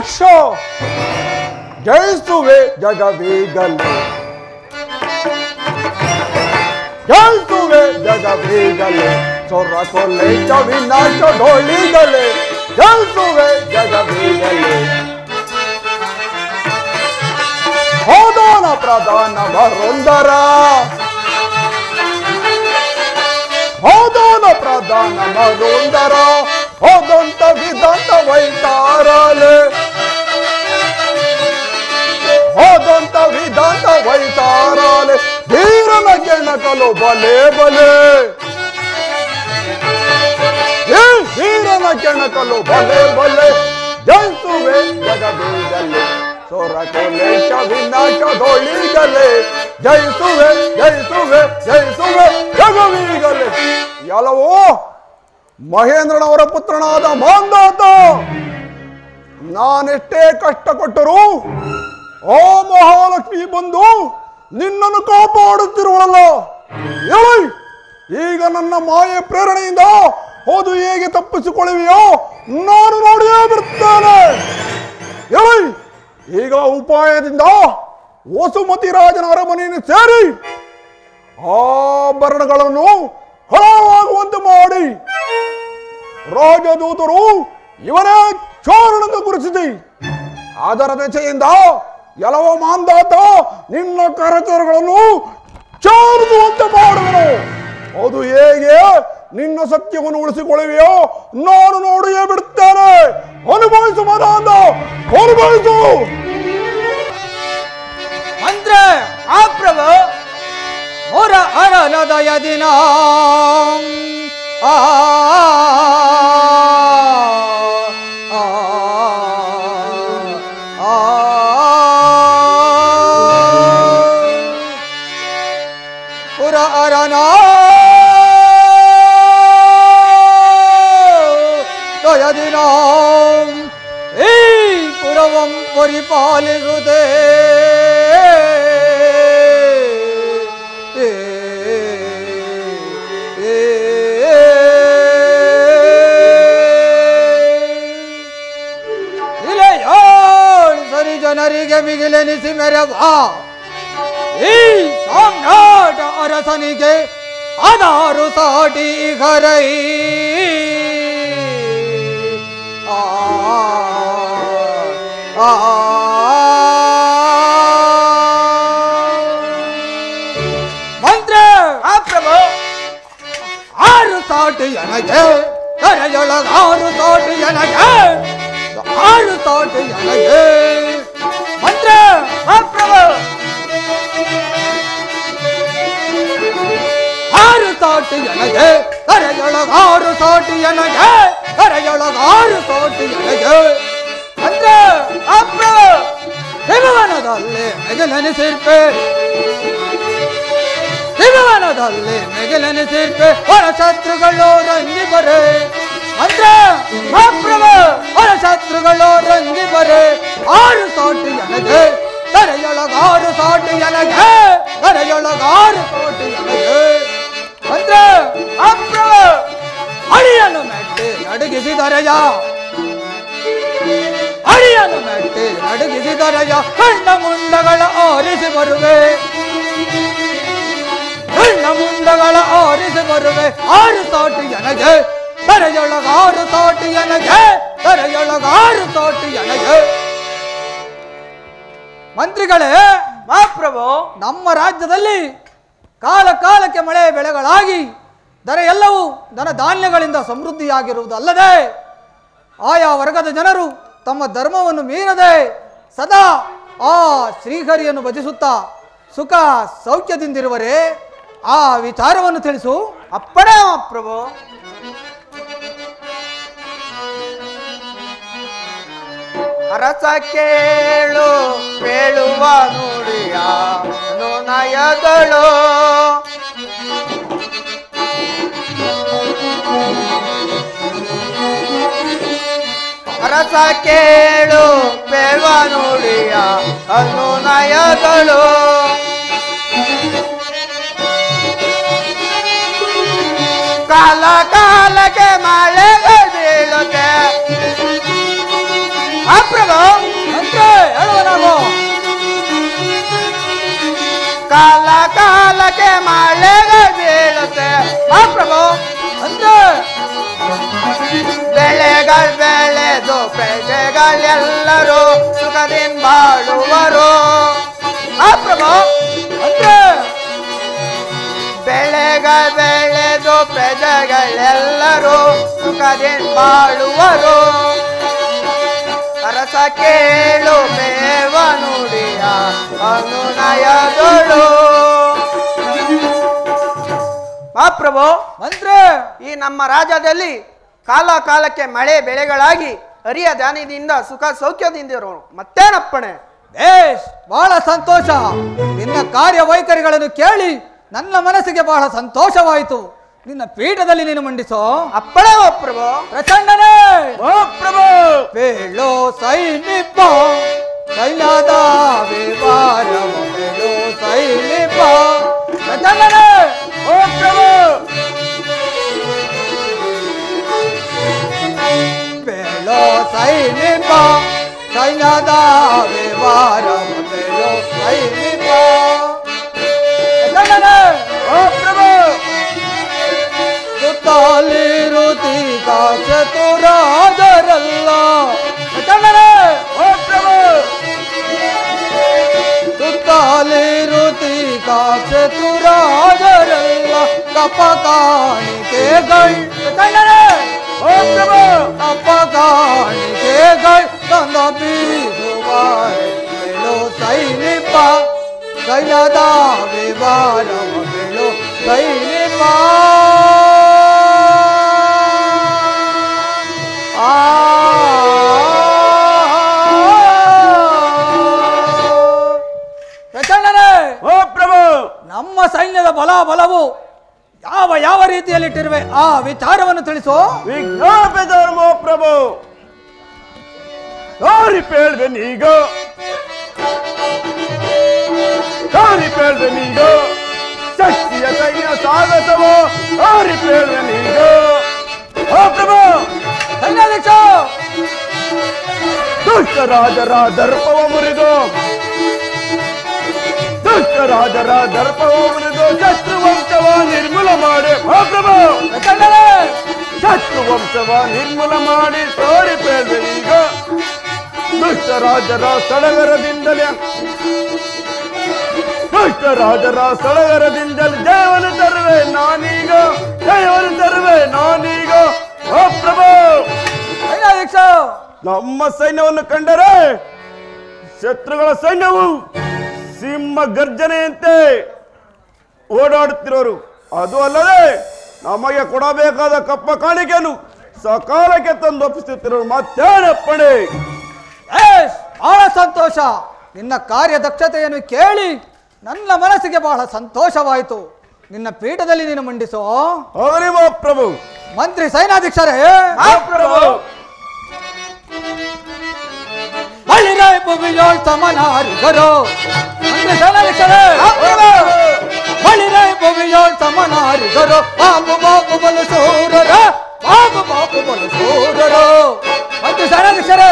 ಮೋಕ್ಷ ಜಯಿಸುವೆ ಜಗವೀಗಲೇ, ಜಯಿಸುವೆ ಜಗವೀಗಲೇ, ಸೊರ ಕೊಲ್ಲೆ ವಿನಾಶ ಢೋಳಿಗಲೇ, ಜಯಿಸುವೆ ಜಗವೀಗಲೇ. ಹೋದಾನ ಪ್ರಧಾನ ವರೊಂದರ, ಹೋದಾನ ಪ್ರಧಾನ ಮರೊಂದರ, ಹೋದಂತ ವಿದಂತ ವೈತಾರಲೆ, ಹೋದಂತ ವಿದಂತ ವೈತಾರಲೆ, ಧೀರನ ಕೆಣಕಲು ಬಲೆ ಬಲೆ, ಧೀರನ ಕೆಣಕಲು ಬಲೆ ಬಲೆ, ಜಯಿಸುವೆ ಜಗವೀಗಲೇ, ಸೊರ ಕೊಲೇಶ ವಿನಾಶ ಢೋಳಿಗಲೇ, ಜಯಿಸುವೆ ಜಯಿಸುವೆ ಜಯಿಸುವೆ ಜಗವೀಗಲೇ. ಎಲ್ಲವೋ ಮಹೇಂದ್ರನವರ ಪುತ್ರನಾದ ಮಾಂಧಾತ, ನಾನೆಷ್ಟೇ ಕಷ್ಟ ಕೊಟ್ಟರು ಓ ಮಹಾಲಕ್ಷ್ಮಿ ಬಂದು ನಿನ್ನನ್ನು ಕಾಪಾಡುತ್ತಿರುವಳಲ್ಲ. ಈಗ ನನ್ನ ಮಾಯೆ ಪ್ರೇರಣೆಯಿಂದ ಹೋದು ಹೇಗೆ ತಪ್ಪಿಸಿಕೊಳ್ಳುವೆಯೋ ನಾನು ನೋಡಿಯೇ ಬಿಡುತ್ತೇನೆ. ಈಗ ಉಪಾಯದಿಂದ ವಸುಮತಿ ರಾಜನ ಅರಮನೆಯನ್ನು ಸೇರಿ ಆಭರಣಗಳನ್ನು ಹೊಳವಾಗುವಂತೆ ಮಾಡಿ ರಾಜದೂತರು ಇವನೇ ಚೋರನೆಂದು ಗುರುತಿಸಿ ಅದರ ದೆಸೆಯಿಂದ ಎಲ್ಲವೋ ಮಾಂಧಾತ ನಿನ್ನ ಕರಚರಗಳನ್ನು ಚಾರಿಸುವಂತೆ ಮಾಡುವನು. ಅದು ಹೇಗೆ ನಿನ್ನ ಸತ್ಯವನ್ನು ಉಳಿಸಿಕೊಳ್ಳುವೆಯೋ ನಾನು ನೋಡಿಯೇ ಬಿಡುತ್ತೇನೆ. ಅನುಭವಿಸು ಮಾಂಧಾತ, ಅನುಭವಿಸು. ಮಂತ್ರ ಆ ಪ್ರಭು ಹೊರ ಅರನದಯ ದಿನ ಪುರ ಅರನ ದಯ ದಿನ ಈ ಪುರವಂ ಪರಿಪಾಲಿಸುತ್ತೆ. ಜನರಿಗೆ ಮಿಗಿಲೆನಿಸಿ ಮೆರವ ಈ ಸಾಮ್ರಾಟ ಅರಸನಿಗೆ ಅದಾರು ಸಾಟಿ ಹರೈ. ಮಂತ್ರ ಆ ಪ್ರಭು ಆರು ಸಾಟಿ ನನಗೆ ಕರೆಯೊಳಗಾರು ಸಾಟಿ ನನಗೆ ಆರು ಸಾಟಿ ನನಗೆ. ಮಂತ್ರ ಆ ಪ್ರಭು ಆರು ಸಾಟಿ ನನಗೆ ಕರೆಯೊಳಗಾರು ಸಾಟಿ ನನಗೆ ಕರೆಯೊಳಗಾರು ಸಾಟಿ ನನಗೆ. ಮಂತ್ರ ಆ ಪ್ರಭು ಹಿಮವನದಲ್ಲಿ ಮೆಗಲೆನಿಸಿರ್ಪೆ, ಹಿಮವನದಲ್ಲಿ ಮೆಗಲೆನಿಸಿರ್ಪೆ ಹೊರ ಶತ್ರುಗಳು ರಂಗಿ ಬರೆ. ಮಂತ್ರ ಆ ಪ್ರಭು ಹೊರ ಶತ್ರುಗಳು ರಂಗಿ ಬರೆ ಆರು ಸಾಟಿ ನನಗೆ ಕರೆಯೊಳಗಾರು ಸಾಟಿ ನನಗೆ ಕರೆಯೊಳಗಾರು ಸಾಟಿ ನನಗೆ. ಮಂತ್ರ ಆ ಪ್ರಭು ಅಡಿಯನ್ನು ಮೆಟ್ಟಿ ನಡುಗಿಸಿದರೆಯ, ಅಡಿಯನ್ನು ಮೆಟ್ಟಿ ನಡುಗಿಸಿದರೆಯ ಕಣ್ಣ ಮುಂಡಗಳ ಆರಿಸಿ ಬರುವೆ, ಕಣ್ಣ ಮುಂಡಗಳ ಆರಿಸಿ ಬರುವೆ ಆರು ಸಾಟಿ ನನಗೆ ಕರೆಯೊಳಗಾರು ಸಾಟಿ ನನಗೆ ಕರೆಯೊಳಗಾರು ಸಾಟಿ ನನಗೆ. ಮಂತ್ರಿಗಳೇ ಮಹಾಪ್ರಭು, ನಮ್ಮ ರಾಜ್ಯದಲ್ಲಿ ಕಾಲ ಕಾಲಕ್ಕೆ ಮಳೆ ಬೆಳೆಗಳಾಗಿ ದರ ಎಲ್ಲವೂ ಧನ ಧಾನ್ಯಗಳಿಂದ ಸಮೃದ್ಧಿಯಾಗಿರುವುದಲ್ಲದೆ ಆಯಾ ವರ್ಗದ ಜನರು ತಮ್ಮ ಧರ್ಮವನ್ನು ಮೀರದೆ ಸದಾ ಆ ಶ್ರೀಹರಿಯನ್ನು ಭಜಿಸುತ್ತಾ ಸುಖ ಸೌಖ್ಯದಿಂದಿರುವರೇ, ಆ ವಿಚಾರವನ್ನು ತಿಳಿಸು. ಅಪ್ಪಣೆ ಪ್ರಭು. ಅರಸ ಕೇಳು ಕೇಳುವ ನುಡಿಯ ನಯಗಳು, ಅರಸ ಕೇಳು ಕೇಳುವ ನುಡಿಯ ಅನುನಯಗಳು, ಕಾಲ ಕಾಲಕ್ಕೆ ಮಳೆಗೆ ಬೀಳುತ್ತೆ. ಪ್ರಭು ಕಾಲಕ್ಕೆ ಮಳೆಗಳು ಬೀಳುತ್ತೆ ಮಹಾಪ್ರಭು. ಅಂದ್ರೆ ಬೆಳೆಗಳು ಬೆಳೆದು ಪ್ರಜೆಗಳೆಲ್ಲರೂ ಸುಖದಿಂದ ಬಾಳುವರು ಮಹಾಪ್ರಭು. ಅಂದ್ರೆ ಬೆಳೆಗಳು ಬೆಳೆದು ಪ್ರಜೆಗಳೆಲ್ಲರೂ ಸುಖದಿಂದ ಬಾಳುವರು. ಅರಸ ಕೇಳು ಮೇವ ನುಡಿಯ ಅನುನಯಗಳು ಮಹಾಪ್ರಭು. ಅಂದ್ರೆ ಈ ನಮ್ಮ ರಾಜ್ಯದಲ್ಲಿ ಕಾಲ ಕಾಲಕ್ಕೆ ಮಳೆ ಬೆಳೆಗಳಾಗಿ ಹರಿಯ ಧ್ಯಾನದಿಂದ ಸುಖ ಸೌಖ್ಯದಿಂದಿರೋರು ಮತ್ತೇನಪ್ಪಣೆ. ಬೇಷ್, ಬಹಳ ಸಂತೋಷ. ನಿನ್ನ ಕಾರ್ಯವೈಖರಿಗಳನ್ನು ಕೇಳಿ ನನ್ನ ಮನಸ್ಸಿಗೆ ಬಹಳ ಸಂತೋಷವಾಯಿತು. ನಿನ್ನ ಪೀಠದಲ್ಲಿ ನೀನು ಮಂಡಿಸೋ ಅಪ್ಪಣೆ ಓ ಪ್ರಭು. ಪ್ರಚಂಡನೇ ಓ ಪ್ರಭು ಬೇಳೋ ಸೈನಿಪ ಸೈನ್ಯದ ವಿವಾರವ ಬೇಳೋ ಸೈನಿಪ ಪ್ರಚಂಡನೇ ಓ ಪ್ರಭು ಬೇಳೋ ಸೈನಿಪ ಸೈನ್ಯದ ವಿವಾರವ ಬೇಳೋ ಸೈನಿಪ ಪ್ರಚಂಡನೇ ಓ ಪ್ರಭು ಸುತ್ತಲಿರುತಿ ಚತುರಾಜರಲ್ಲ ಪ್ರಚಂಡನೇ ಓ ಪ್ರಭು ಸುತ್ತಲಿರುತಿ ಚತುರಾಜರಲ್ಲ ಕಪ ಕಾಣಿಕೆಗಳು ಪ್ರಚಂಡನೇ ಓ ಪ್ರಭು ಕಪ ಕಾಣಿಕೆಗಳು ತಂದ ಬೀಸುವಾರೆ ಬೆಳೋ ಸೈನಿಪ ಸೈನ್ಯದ ವಿವಾರವ ಬೆಳೋ ಸೈನಿಪ ಪ್ರಚಂಡನೇ ಓ ಪ್ರಭು ನಮ್ಮ ಸೈನ್ಯದ ಬಲವು ಯಾವ ರೀತಿಯಲ್ಲಿಟ್ಟಿರುವೆ ಆ ವಿಚಾರವನ್ನು ತಿಳಿಸೋ ವಿಜ್ಞಾಪಿಸಿದವನು ಓ ಪ್ರಭು ಸಾರಿ ಪೇಳ್ವೆನೀಗ ಸಾರಿ ಪೇಳ್ವೆನೀಗ ಶಕ್ತಿಯ ಸೈನ್ಯ ಸಾಗಸವೋ ಸಾರಿ ಪೇಳ್ವೆನೀಗ ಓ ಪ್ರಭು ಸೈನ್ಯಾಧ್ಯಕ್ಷ ದುಷ್ಟರಾಜರ ದರ್ಪವ ಮುರಿದು ದುಷ್ಟರಾಜರ ದರ್ಪವ ಮುರಿದು ಶತ್ರುವಂಶವ ನಿರ್ಮೂಲ ಮಾಡಿ ಓ ಪ್ರಭು ಪ್ರಚಂಡನೇ ಶತ್ರುವಂಶವ ನಿರ್ಮೂಲ ಮಾಡಿ ಸಾರಿ ಪೇಳ್ವೆನೀಗ ದುಷ್ಟರಾಜರ ಸಡಗರದಿಂದಲೇ ದುಷ್ಟರಾಜರ ಸಡಗರದಿಂದಲೇ ಜಯವನ್ನು ತರುವೆ ನಾನೀಗ ಜಯವನ್ನು ತರುವೆ ನಾನೀಗ ಓ ಪ್ರಭು ಸೈನ್ಯಾಧ್ಯಕ್ಷ ನಮ್ಮ ಸೈನ್ಯವನ್ನು ಕಂಡರೆ ಶತ್ರುಗಳ ಸೈನ್ಯವು ಸಿಂಹ ಗರ್ಜನೆಯಂತೆ ಓಡಾಡುತ್ತಿರೋರು. ಅದು ಅಲ್ಲದೆ ನಮಗೆ ಕೊಡಬೇಕಾದ ಕಪ್ಪ ಕಾಣಿಕೆಯನ್ನು ಸಕಾಲಕ್ಕೆ ತಂದು ಒಪ್ಪಿಸುತ್ತಿರೋರು ಮತ್ತೇನಪ್ಪಣೆ. ಬಹಳ ಸಂತೋಷ. ನಿನ್ನ ಕಾರ್ಯದಕ್ಷತೆಯನ್ನು ಕೇಳಿ ನನ್ನ ಮನಸ್ಸಿಗೆ ಬಹಳ ಸಂತೋಷವಾಯಿತು. ನಿನ್ನ ಪೀಠದಲ್ಲಿ ನೀನು ಮಂಡಿಸೋ ಹೋಗಲಿ ಪ್ರಭು. ಮಂತ್ರಿ ಸೈನ್ಯಾಧ್ಯಕ್ಷರೇ ಪ್ರಭು ಬಳಿರಾಯ್ ಭುವಿಯೋಳ್ ಸಮನಾರಿಗರು ಮಂತ್ರಿ ಸೈನ್ಯಾಧ್ಯಕ್ಷರೇ ಬಳಿರಾಯ್ ಭುವಿಯೋಳ್ ಸಮನಾರಿಗರು ಬಾಬು ಬಾಬು ಬಲು ಸೂರರ ಬಾಬು ಬಾಬು ಬಲು ಸೂರರು ಮಂತ್ರಿ ಸೈನ್ಯಾಧ್ಯಕ್ಷರೇ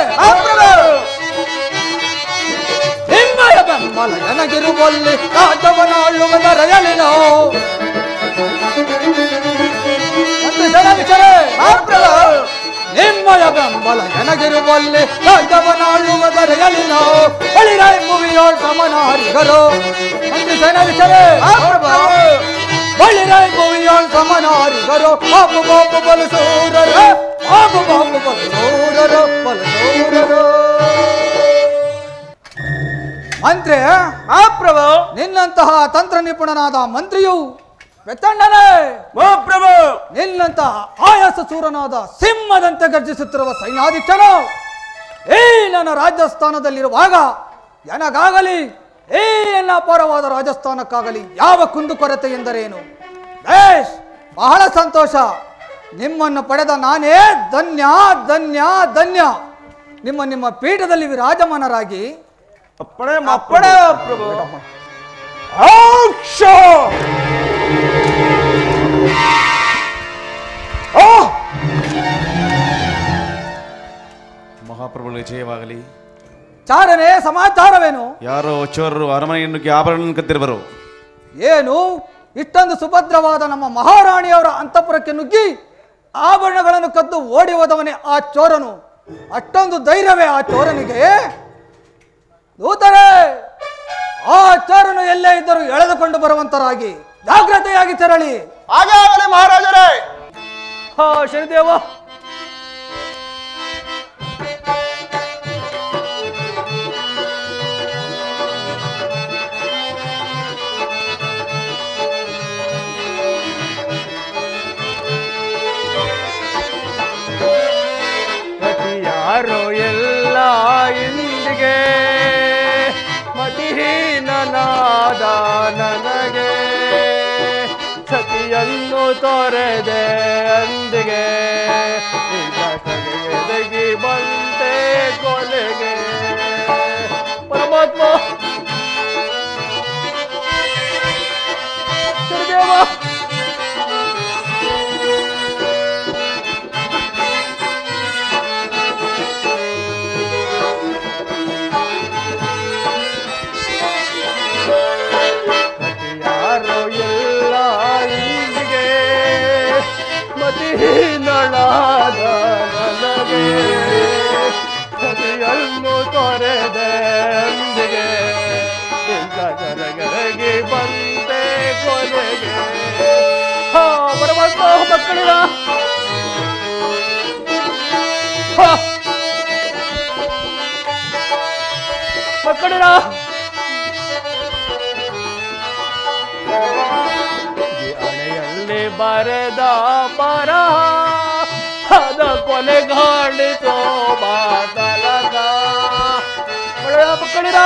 ನಿಮ್ಮಯ ಬೆಂಬಲ ನನಗಿರುವಲ್ಲಿ ರಾಜ್ಯವನ್ನಾಳುವುದರಯಲಿನೋ ಮಂತ್ರಿ ಸೈನ್ಯಾಧ್ಯಕ್ಷರೇ ನಿಮ್ಮಯ ಬೆಂಬಲ ನನಗಿರುವಲ್ಲಿ ರಾಜ್ಯವನ್ನಾಳುವುದರಯಲಿನೋ ಬಳಿರಾಯ್ ಭುವಿಯೋಳ್ ಸಮನಾರಿಗರು ಮಂತ್ರಿ ಸೈನ್ಯಾಧ್ಯಕ್ಷರೇ ಬಳಿರಾಯ್ ಭುವಿಯೋಳ್ ಸಮನಾರಿಗರು ಬಾಬು ಬಾಬು ಬಲು ಸೂರರು ಬಾಬು ಬಾಬು ಬಲು ಸೂರರು ಬಲು ಸೂರರು ಮಂತ್ರಿ ಮಹಾಪ್ರಭು ನಿನ್ನಂತಹ ತಂತ್ರ ನಿಪುಣನಾದ ಮಂತ್ರಿಯು ಪ್ರಚಂಡನೇ ಪ್ರಭು ನಿನ್ನಂತಹ ಆಯಾಸ ಸೂರನಾದ ಸಿಂಹದಂತೆ ಗರ್ಜಿಸುತ್ತಿರುವ ಸೈನ್ಯಾಧ್ಯಕ್ಷನು ಈ ನನ್ನ ರಾಜಸ್ಥಾನದಲ್ಲಿರುವಾಗ ನನಗಾಗಲಿ ಈ ನನ್ನ ಅಪಾರವಾದ ರಾಜಸ್ಥಾನಕ್ಕಾಗಲಿ ಯಾವ ಕುಂದುಕೊರತೆ ಎಂದರೇನು? ಬೇಷ್, ಬಹಳ ಸಂತೋಷ. ನಿಮ್ಮನ್ನು ಪಡೆದ ನಾನೇ ಧನ್ಯ ಧನ್ಯ ಧನ್ಯ. ನಿಮ್ಮ ಪೀಠದಲ್ಲಿ ವಿರಾಜಮಾನರಾಗಿ ಅಪ್ಪಣೆ ಅಪ್ಪಣೆ ಪ್ರಭು. ಮಹಾಪ್ರಭುಗಳಿಗೆ ಜಯವಾಗಲಿ. ಚಾರನೆ ಸಮಾಚಾರವೇನು? ಯಾರೋ ಚೋರರು ಅರಮನೆಯನ್ನು ಆಭರಣ ಕದ್ದಿರುವರು. ಏನು ಇಷ್ಟೊಂದು ಸುಭದ್ರವಾದ ನಮ್ಮ ಮಹಾರಾಣಿಯವರ ಅಂತಃಪುರಕ್ಕೆ ನುಗ್ಗಿ ಆಭರಣಗಳನ್ನು ಕದ್ದು ಓಡಿ ಹೋದವನೇ ಆ ಚೋರನು. ಅಷ್ಟೊಂದು ಧೈರ್ಯವೇ ಆ ಚೋರನಿಗೆ? ದೂತರೇ, ಆ ಚೋರನು ಎಲ್ಲೇ ಇದ್ದರೂ ಎಳೆದುಕೊಂಡು ಬರುವಂತರಾಗಿ ಜಾಗ್ರತೆಯಾಗಿ ತೆರಳಿ. ಹಾಗೆ ಆಗಲಿ ಮಹಾರಾಜರೇ. ಹಾ ಶನಿದೇವ. ಯಾರೋ ಎಲ್ಲ ಇಂದಿಗೆ ಮತಿಹೀನನಾದ ನನಗೆ ಸತಿಯನ್ನು ತೊರೆದೆ ಅಂದಿಗೆ ಎದಗಿ ಬಂತೆ ಕೊಲೆಗೆ. ಪರಮಾತ್ಮ ಶನಿದೇವ. ಮತಿಹೀನಳಾದ ನನಗೆ ಸತಿಯನ್ನು ತೊರೆದೆ ಅಂದಿಗೆ ಜನಗರಗಿ ಬಂದೆ ಕೊನೆಗೆ. ಹಾ ಪರಮಾತ್ಮ ಮಕ್ಕಳಿರ ಮಕ್ಕಳಿರ ಬರೆದ ಬರಹ ಅದ ಕೊಲೆಗಾಣಿಸೋ ಮಾತಲಗ ಮಕ್ಕಳಿರ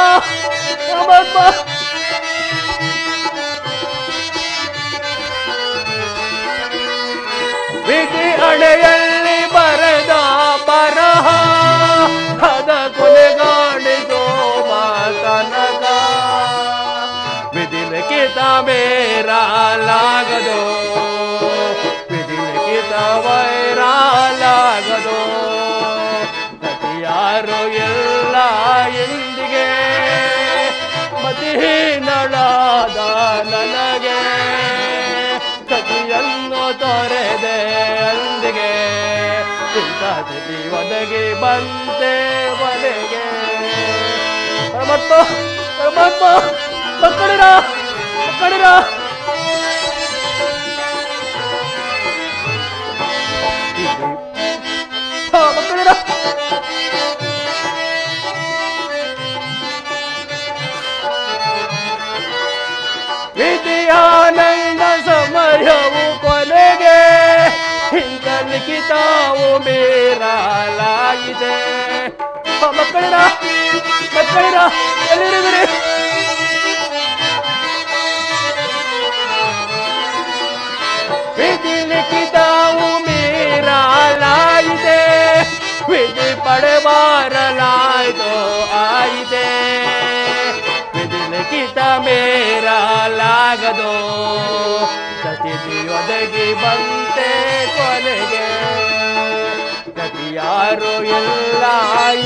ವಿಧಿ ಅಣೆಯಲ್ಲಿ ಬರೆದ ಬರಹ ಅದ ಕೊಲೆಗಾಣಿಸೋ ಮಾತಲಗ ವಿಧಿ ಲಿಖಿತ ಮೇರಾ ಲಾಗದೋ ವೈರಾಲಾಗದೋ ಯಾರೋ ಎಲ್ಲ ಎಂದಿಗೆ ಮತಿಹೀನಳಾದ ನನಗೆ ಸತಿಯನ್ನು ತೊರೆದೆ ಅಂದಿಗೆ ಚಿಂತಾದಿ ಒದಗಿ ಬಂತೆ ಒಲೆಗೆ. ಪರಮಾತ್ಮ ಪರಮಾತ್ಮ ಮಕ್ಕಳಿರ ಮಕ್ಕಳಿರ ಮಕ್ಕಳಿರ ವಿದ್ಯಾನಂದ ಸಮಯವು ಕೊನೆಗೆ ಹಿಂದ ಲಿಖಿತವು ಮೀರಲಾಗಿದೆ. ಮಕ್ಕಳಿರ ಮಕ್ಕಳಿರ ಎಲ್ಲಿರುವಿರಿ? ವಿಧಿ ಲಿಖಿತವು ಮೀರಲಾಗಿದೆ ವಿಧಿ ಪಡೆಬಾರಲಾಯ್ತು ಆಯಿದೆ ವಿಧಿ ಲಿಖಿತ ಮೇರಲಾಗದೋ ಸತಿ ಒದಗಿ ಬಂತೆ ಕೊನೆಗೆ. ಗತಿಯಾರು ಎಲ್ಲ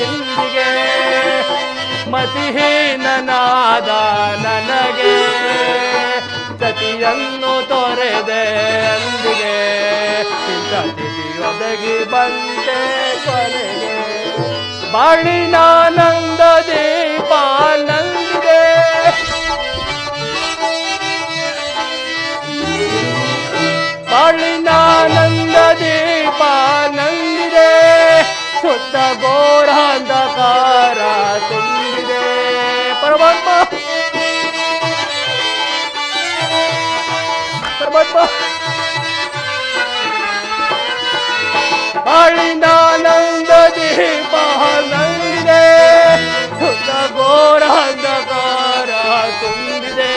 ಇಂದಿಗೆ ಮತಿಹೀನನಾದ ನನಗೆ ಸತಿಯನ್ನು ತೊರೆದೆ ಅಂದಿಗೆ ಸತಿ ಒದಗಿ ಬಂತೆ ಕೊನೆಗೆ. ಬಾಳಿನಾನಂದ ದೀಪ ನಂದಿದೆ ಬಾಳಿನಾನಂದ ದೀಪ ನಂದಿದೆ ಸುತ್ತ ಘೋರಾಂಧಕಾರ ತುಂಬಿದೆ. ಪರಮಾತ್ಮ ಪರಮಾತ್ಮ ಬಾಳಿನಾನಂದ ದೀಪ ನಂದಿದೆ ಸುತ್ತ ಘೋರಾಂಧಕಾರ ತುಂಬಿದೆ.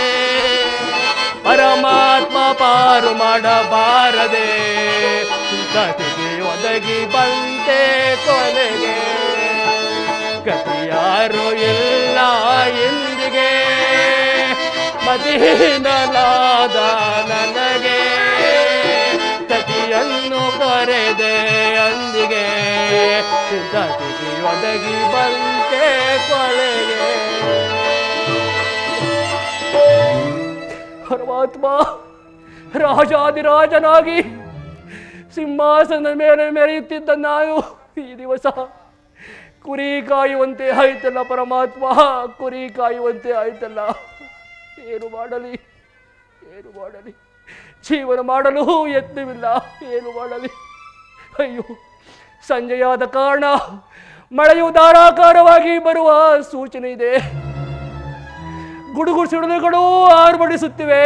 ಪರಮಾತ್ಮ ಪಾರು ಮಾಡಬಾರದೆ ಗತಿಗೆ ಒದಗಿ ಬಂತೆ ಕೊನೆಗೆ. ಗತಿಯಾರು ಎಲ್ಲ ಎಂದಿಗೆ ಮತಿಹೀನಲಾದ ನನಗೆ ಸತಿಯನ್ನು ಕರೆದೆ ಅಂದಿಗೆ ಗತಿಗೆ ಒದಗಿ ಬಂತೆ ಕೊನೆಗೆ. ಪರಮಾತ್ಮ ರಾಜಾದಿರಾಜನಾಗಿ ಸಿಂಹಾಸನದ ಮೇಲೆ ಮೆರೆಯುತ್ತಿದ್ದ ನಾನು ಈ ದಿವಸ ಕುರಿ ಕಾಯುವಂತೆ ಆಯ್ತಲ್ಲ ಪರಮಾತ್ಮ, ಕುರಿ ಕಾಯುವಂತೆ ಆಯ್ತಲ್ಲ. ಏನು ಮಾಡಲಿ, ಏನು ಮಾಡಲಿ, ಜೀವನ ಮಾಡಲು ಯತ್ನವಿಲ್ಲ, ಏನು ಮಾಡಲಿ. ಅಯ್ಯೋ, ಸಂಜೆಯಾದ ಕಾರಣ ಮಳೆಯು ಧಾರಾಕಾರವಾಗಿ ಬರುವ ಸೂಚನೆ ಇದೆ. ಗುಡುಗು ಸಿಡಿಲುಗಳು ಆರ್ಭಟಿಸುತ್ತಿವೆ.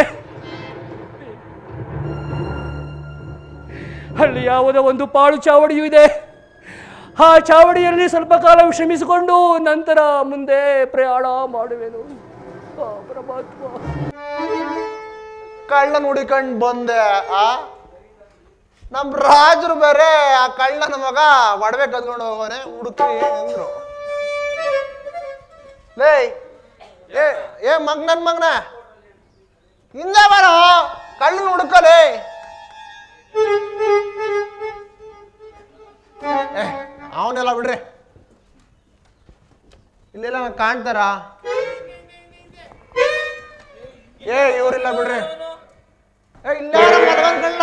ಅಲ್ಲಿ ಯಾವುದೋ ಒಂದು ಪಾಳು ಚಾವಡಿಯೂ ಇದೆ. ಆ ಚಾವಡಿಯಲ್ಲಿ ಸ್ವಲ್ಪ ಕಾಲ ವಿಶ್ರಮಿಸಿಕೊಂಡು ನಂತರ ಮುಂದೆ ಪ್ರಯಾಣ ಮಾಡುವೆನು. ಪರಮಾತ್ಮ, ಕಳ್ಳ ನುಡಿಕಂಡು ಬಂದೆ. ನಮ್ ರಾಜರು ಬೇರೆ ಆ ಕಳ್ಳನ ಮಗ ಒಡವೆ ಕದ್ಕೊಂಡು ಹೋಗೋನೆ ಹುಡುಕಿ ಅಂದ್ರು. ಲೇ ಏ ನನ್ ಮಗನ ಹಿಂದೆ ಬರೋ ಕಳ್ಳನ ಹುಡುಕಲೇ. ಅವನೆಲ್ಲ ಬಿಡ್ರಿ, ಇಲ್ಲೆಲ್ಲ ಕಾಣ್ತಾರ? ಇವ್ರಿಲ್ಲ ಬಿಡ್ರಿ. ಇಲ್ಲ ಕಳ್ಳ.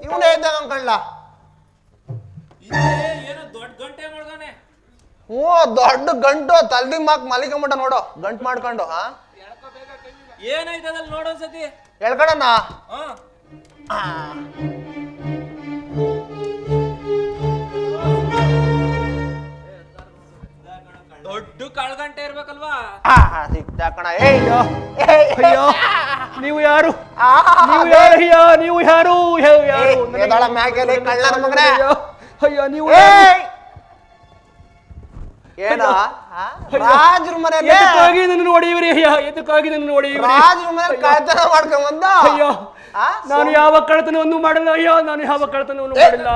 ಇವನೇ ಇದ್ದಾಗ ಕಳ್ಳ. ದೊಡ್ಡ ಗಂಟು ತಲ್ದಿ ಮಾಕ್ ಮಲಿಕೊಂಬಿಟ್ಟ ನೋಡು, ಗಂಟು ಮಾಡ್ಕೊಂಡು. ಏನಾಯ್ತದಲ್ಲಿ ನೋಡೋ ಸತಿ ಹೇಳ್ಕಣ. ದೊಡ್ಡ ಕಾಳ್ಗಂಟೆ ಇರ್ಬೇಕಲ್ವಾ? ಸಿಕ್ತ ಕಣ. ಅಯ್ಯೋ, ನೀವು ಯಾರು? ನೀವು ಯಾರಯ್ಯ? ನೀವು ಯಾರು? ಮ್ಯಾಗಲೆ ಕಳ್ಳನ ಮಗನೇ. ಅಯ್ಯೋ, ನೀವು ಏನ ರಾಜರ ಮನೆಯಲ್ಲಿ ಎದಕ್ಕಾಗಿ ನನ್ನ ಹೊಡೆಯುವರಿ? ಅಯ್ಯ, ಎದಕ್ಕಾಗಿ ನನ್ನ ಹೊಡೆಯುವರಿ? ರಾಜರ ಮನೆಯಲ್ಲಿ ಕಳ್ತನ ಮಾಡ್ಕೊಂಡ್ ಬಂದ. ಅಯ್ಯೋ, ನಾನು ಯಾವ ಕಳ್ಳತನವನ್ನು ಮಾಡಲ್ಲ. ಅಯ್ಯೋ, ನಾನು ಯಾವ ಕಳ್ಳತನವನ್ನು ಮಾಡಿಲ್ಲ.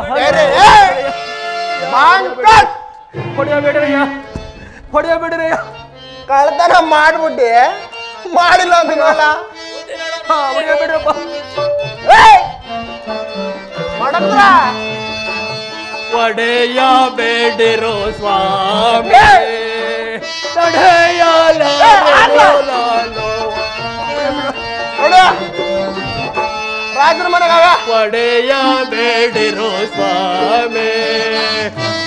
ಹೊಡೆಯಬೇಡ್ರಯ್ಯ, ಹೊಡೆಯಬೇಡ್ರಯ್ಯ. ಕಳ್ತನ ಮಾಡ್ಬಿಟ್ಟಿ ಮಾಡಿಲ್ಲ ಅಂತೀನಲ್ಲ. ಹೊಡೆಯಬೇಡ್ರಪ್ಪ. ಮಾಡಂದ್ರ ಒಡೆಯಬೇಡಿರೋ ಸ್ವಾಮಿ, ತಡೆಯಲ ರಾಜರ ಮನೆಗಾಗ ಒಡೆಯಬೇಡಿರೋ ಸ್ವಾಮಿ,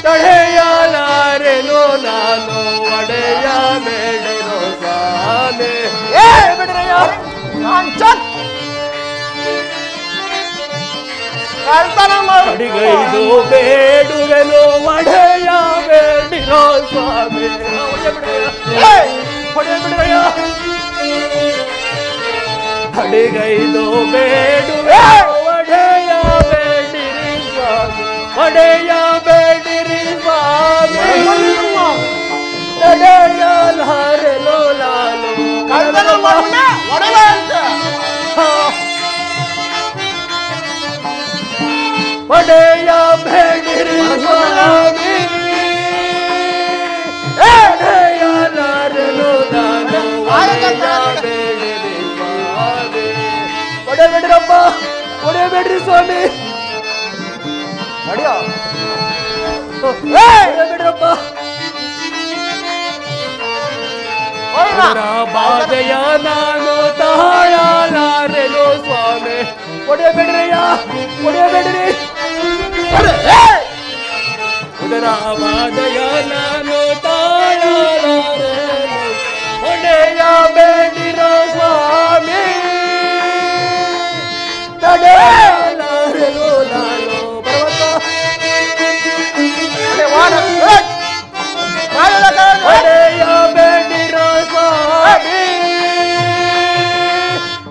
ತಡೆಯಲಾರೆನು ನಾನು. ಒಡೆಯಬೇಡಿರೋ ಸ್ವಾಮಿ. ಅಡಿಗೈದು ಬೇಡುವೆನು, ಒಡೆಯಬೇಡಿರೋ ಸ್ವಾಮಿ. ಹೊಡೆಯಬಿಡ್ರಯ್ಯ. ಅಡಿಗೈದು ಬೇಡುವೆ, ಒಡೆಯಬೇಡಿರಿ ಸ್ವಾಮಿ, ಒಡೆಯಬೇಡಿರಿ ಸ್ವಾಮಿ. ತಡೆಯಲಾರೆನು ನಾನು. ಒಡೆಯಬೇಡಿರಿ ಸ್ವಾಮಿ, ಒಡೆಯಲಾರೆನು ನಾನು. ಒಡೆಯಬೇಡಿರಿ ಸ್ವಾಮಿ, ಒಡೆಯಬೇಡ್ರಪ್ಪ, ಒಡೆಯಬೇಡ್ರಿ ಸ್ವಾಮಿ. ಒಡೆಯಬೇಡ್ರಪ್ಪ. ಬಾಧೆಯ ನಾನು ತಾಳಲಾರೆನು ಸ್ವಾಮಿ. ಒಡೆಯಬೇಡ್ರಯ್ಯ, ಒಡೆಯಬೇಡ್ರಿ. ಉದರ ಬಾಧೆಯ ನಾನು ತಾಳಲಾರೆನು, ಒಡೆಯಬೇಡಿರೋ ಸ್ವಾಮಿ. ತಡೆಯಲಾರೆನು ನಾನು. ಒಡೆಯಬೇಡಿರೋ ಸ್ವಾಮಿ,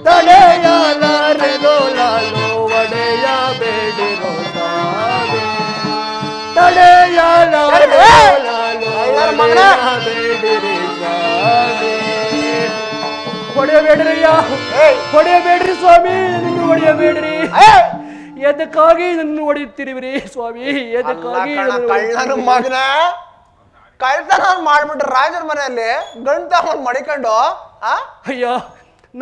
ತಡೆಯಲಾರೆನು ನಾನು. ಒಡೆಯಬೇಡಿರೋ ಸ್ವಾಮಿ, ತಡೆಯಲಾರೆನು ನಾನು. ಒಡೆಯಬೇಡಿರಿ ಸ್ವಾಮಿ. ಹೊಡೆಯಬೇಡ್ರಯ್ಯ, ಹೊಡೆಯಬೇಡ್ರಿ ಸ್ವಾಮಿ, ನನ್ನ ಹೊಡೆಯಬೇಡ್ರಿ. ಎದಕ್ಕಾಗಿ ನನ್ನ ಹೊಡೆಯುತ್ತಿರುವಿರಿ ಸ್ವಾಮಿ? ಎದಕ್ಕಾಗಿ? ಕಳ್ಳನ ಮಗನ ಕಳ್ತನ ಮಾಡ್ಬಿಟ್ರೆ ರಾಜರ ಮನೆಯಲ್ಲಿ ಗಂಟ ಮಡಿಕೊಂಡು. ಅಯ್ಯ,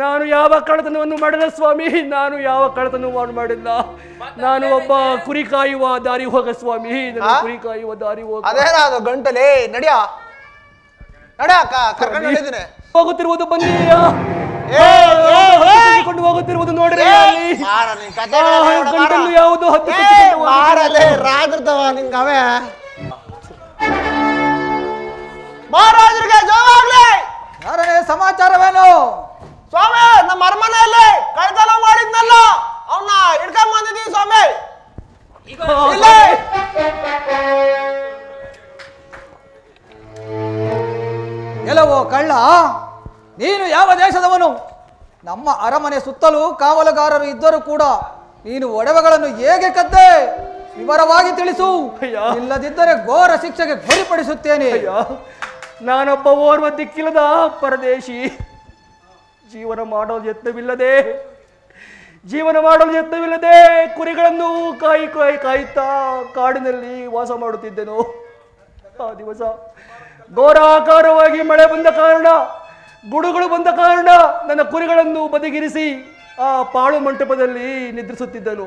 ನಾನು ಯಾವ ಕಳ್ಳತನವನ್ನು ಮಾಡಿಲ್ಲ ಸ್ವಾಮಿ, ನಾನು ಯಾವ ಕಳ್ಳತನವನ್ನು ಮಾಡಿಲ್ಲ. ನಾನು ಒಬ್ಬ ಕುರಿ ಕಾಯುವ ದಾರಿ ಹೋಗ ಸ್ವಾಮಿ, ಕುರಿ ಕಾಯುವ ದಾರಿ ಹೋಗ. ಅದೇನ ಅದು ಗಂಟಲೇ ನಡಿಯ ನಡ ಕರ್ಕೊಂಡು ಹೇಳಿದ್ದೀನಿ. ಹೋಗುತ್ತಿರುವುದು ಬಂದಿದೆಯಾ? ಹೋಗುತ್ತಿರುವುದು ನೋಡ್ರಿ. ಗಂಟಲು ಯಾವುದು ರಾಜರ್ತವ ನಿಂಗವೇ ಮಹಾರಾಜರಿಗೆ ಜಯವಾಗ್ಲಿ. ಯಾರನೇ ಸಮಾಚಾರವೇನು? ಸ್ವಾಮಿ, ನಮ್ಮ ಅರಮನೆಯಲ್ಲಿ ಕಳ್ತನ ಮಾಡಿದ್ನಲ್ಲ ಅವನ್ನ ಹಿಡ್ಕೊಂಡ್ ಬಂದಿದ್ದೀವಿ ಸ್ವಾಮಿ. ಎಲ್ಲವೋ ಕಳ್ಳ, ನೀನು ಯಾವ ದೇಶದವನು? ನಮ್ಮ ಅರಮನೆ ಸುತ್ತಲೂ ಕಾವಲುಗಾರರು ಇದ್ದರೂ ಕೂಡ ನೀನು ಒಡವೆಗಳನ್ನು ಹೇಗೆ ಕದ್ದೆ? ವಿವರವಾಗಿ ತಿಳಿಸು, ಇಲ್ಲದಿದ್ದರೆ ಘೋರ ಶಿಕ್ಷೆಗೆ ಗುರಿಪಡಿಸುತ್ತೇನೆ. ನಾನೊಬ್ಬ ಓರ್ವ ದಿಕ್ಕಿಲ್ಲದ ಪರದೇಶಿ. ಜೀವನ ಮಾಡಲು ಯತ್ನವಿಲ್ಲದೆ ಕುರಿಗಳನ್ನು ಕಾಯುತ್ತಾ ಕಾಡಿನಲ್ಲಿ ವಾಸ ಮಾಡುತ್ತಿದ್ದೆನು. ಆ ದಿವಸ ಘೋರಾಕಾರವಾಗಿ ಮಳೆ ಬಂದ ಕಾರಣ, ಗುಡುಗಳು ಬಂದ ಕಾರಣ ನನ್ನ ಕುರಿಗಳನ್ನು ಬದಿಗಿರಿಸಿ ಆ ಪಾಳು ಮಂಟಪದಲ್ಲಿ ನಿದ್ರಿಸುತ್ತಿದ್ದನು.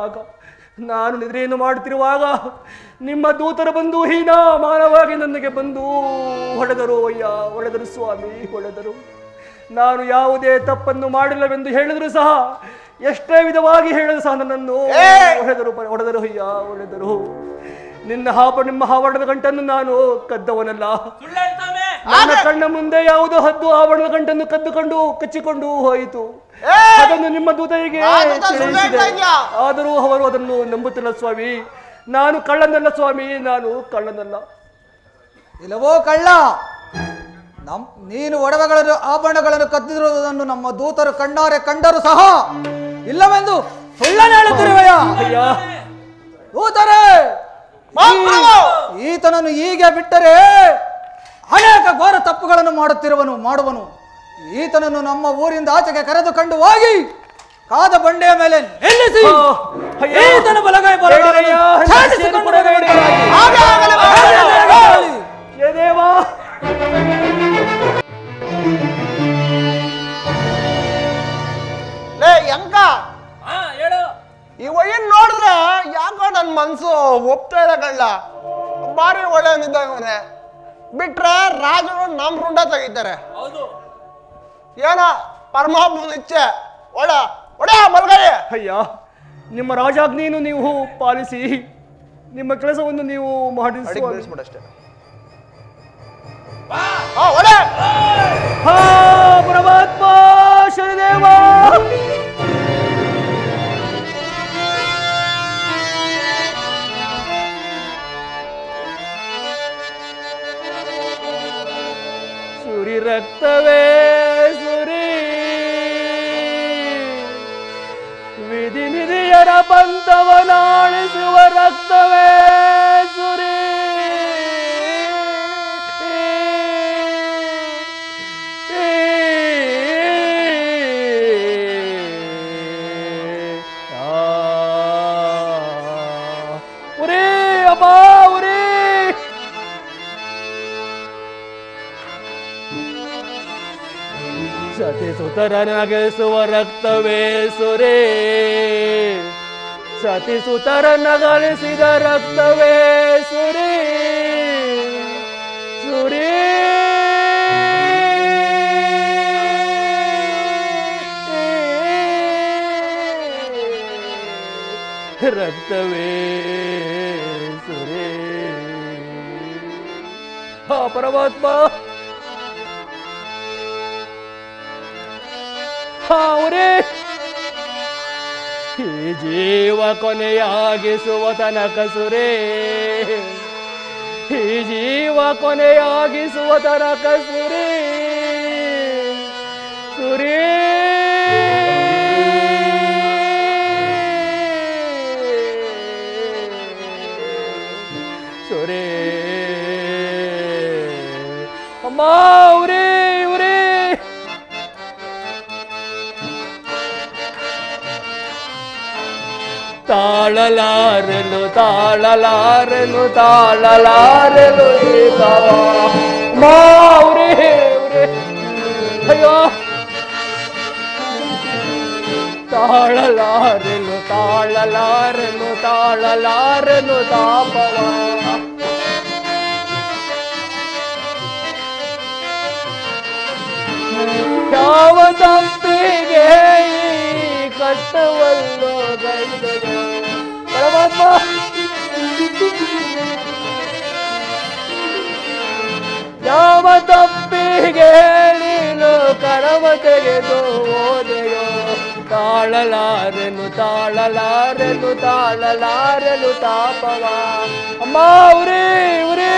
ಆಗ ನಾನು ನಿದ್ರೆಯನ್ನು ಮಾಡುತ್ತಿರುವಾಗ ನಿಮ್ಮ ದೂತರು ಬಂದು ಹೀನಾಮಾನವಾಗಿ ನನಗೆ ಬಂದು ಹೊಡೆದರು. ಹೊಡೆದರು ಸ್ವಾಮಿ, ಹೊಡೆದರು. ನಾನು ಯಾವುದೇ ತಪ್ಪನ್ನು ಮಾಡಿಲ್ಲವೆಂದು ಹೇಳಿದ್ರು ಸಹ, ಎಷ್ಟೇ ವಿಧವಾಗಿ ಹೇಳಿದ್ರು ಸಹ ನನ್ನನ್ನು ಹೊಡೆದರು. ನಿಮ್ಮ ಆವರಣದ ಗಂಟನ್ನು ನಾನು ಕದ್ದವನಲ್ಲ. ನನ್ನ ಕಣ್ಣ ಮುಂದೆ ಯಾವುದೋ ಹದ್ದು ಆವರಣದ ಗಂಟನ್ನು ಕಚ್ಚಿಕೊಂಡು ಹೋಯಿತು. ಅದನ್ನು ನಿಮ್ಮ ದೂತರಿಗೆ ಆದರೂ ಅವರು ಅದನ್ನು ನಂಬುತ್ತಿಲ್ಲ ಸ್ವಾಮಿ. ನಾನು ಕಳ್ಳನಲ್ಲ ಸ್ವಾಮಿ, ನಾನು ಕಳ್ಳನಲ್ಲ. ಇಲ್ಲವೋ ಕಳ್ಳ, ನೀನು ಒಡವೆಗಳನ್ನು ಆಭರಣಗಳನ್ನು ಕದ್ದಿರುವುದನ್ನು ನಮ್ಮ ದೂತರು ಕಣ್ಣಾರೆ ಕಂಡರು ಸಹ ಇಲ್ಲವೆಂದು ಸುಳ್ಳನ್ನು ಹೇಳುತ್ತಿರುವೆಯ? ದೂತರೇ, ಈತನನ್ನು ಹೀಗೆ ಬಿಟ್ಟರೆ ಅನೇಕ ಘೋರ ತಪ್ಪುಗಳನ್ನು ಮಾಡುವನು. ಈತನನ್ನು ನಮ್ಮ ಊರಿಂದ ಆಚೆಗೆ ಕರೆದುಕೊಂಡು ಹೋಗಿ ಕಾದ ಬಂಡೆಯ ಮೇಲೆ ನಿಲ್ಲಿಸಿ ಈತನ ಬಲಗೈ ಹೆಂಗ ಈ ವಯ್ಯನ್ ನೋಡಿದ್ರೆ ಯಾಕೋ ನನ್ ಮನ್ಸು ಒಪ್ತಾ ಇಲ್ಲ ಕಳ್ಳ. ಬಾರಿ ಒಳ್ಳೆಯವನಿದ್ದಾಗವನೆ. ಬಿಟ್ರೆ ರಾಜರು ನಮ್ ರುಂಡ ತೆಗಿತಾರೆ. ಏನ ಪರಮಾತ್ಮನ ಇಚ್ಛೆ. ಒಡೆ ಮಲ್ಗೈ. ನಿಮ್ಮ ರಾಜಾಜ್ಞೆಯನ್ನು ನೀವು ಪಾಲಿಸಿ, ನಿಮ್ಮ ಕೆಲಸವನ್ನು ನೀವು ಮಾಡಿಸ್ಬಿಡಷ್ಟೇ. ಪರಮಾತ್ಮ ಶನಿದೇವ. ಸುರಿ ರಕ್ತವೇ ಸುರಿ, ವಿಧಿ ನಿಧಿಯರ ಬಂಧವನಾಳಿಸುವ ರಕ್ತವೇ ಸುರಿ. ಸತಿ ಸುತರನಗಿಸುವ ರಕ್ತವೇ ಸುರೇ, ಸತಿ ಸುತರನಗಳಿಸಿದ ರಕ್ತವೇ ಸುರೇ ಸುರೇ. ರಕ್ತವೇ ಸುರೇ. ಪರಮಾತ್ಮ, ಈ ಜೀವ ಕೊನೆಯಾಗಿಸುವ ತನಕ ಸುರೇ, ಈ ಜೀವ ಕೊನೆಯಾಗಿಸುವ ತನಕ ಸುರೇ ಸುರೇ. ಸುರೇ ಅಮ್ಮ, ಉರೇ ಉರೇ. ತಾಳಲಾರನು ತಾಳಲಾರನು ತಾಳಲಾರನು ಮಾವ್ರೆ. ಅಯ್ಯೋ ತಾಳಲಾರೆನು ತಾಳಲಾರೆನು ತಾಳಲಾರೆನು ತಾಪವ ಯಾವ ತಪ್ಪಿಗೆ ಈ ಕಷ್ಟವನ್ನು ಗೈದೆಯೋ ಪರಮಾತ್ಮ ಯಾವ ತಪ್ಪಿಗೆ ನೀನು ಕರವ ತೆಗೆದು ಓದೆಯೋ ತಾಳಲಾರೆನು ತಾಳಲಾರೆನು ತಾಳಲಾರೆನು ತಾಪವ ಅಮ್ಮ ಉರಿ ಉರಿ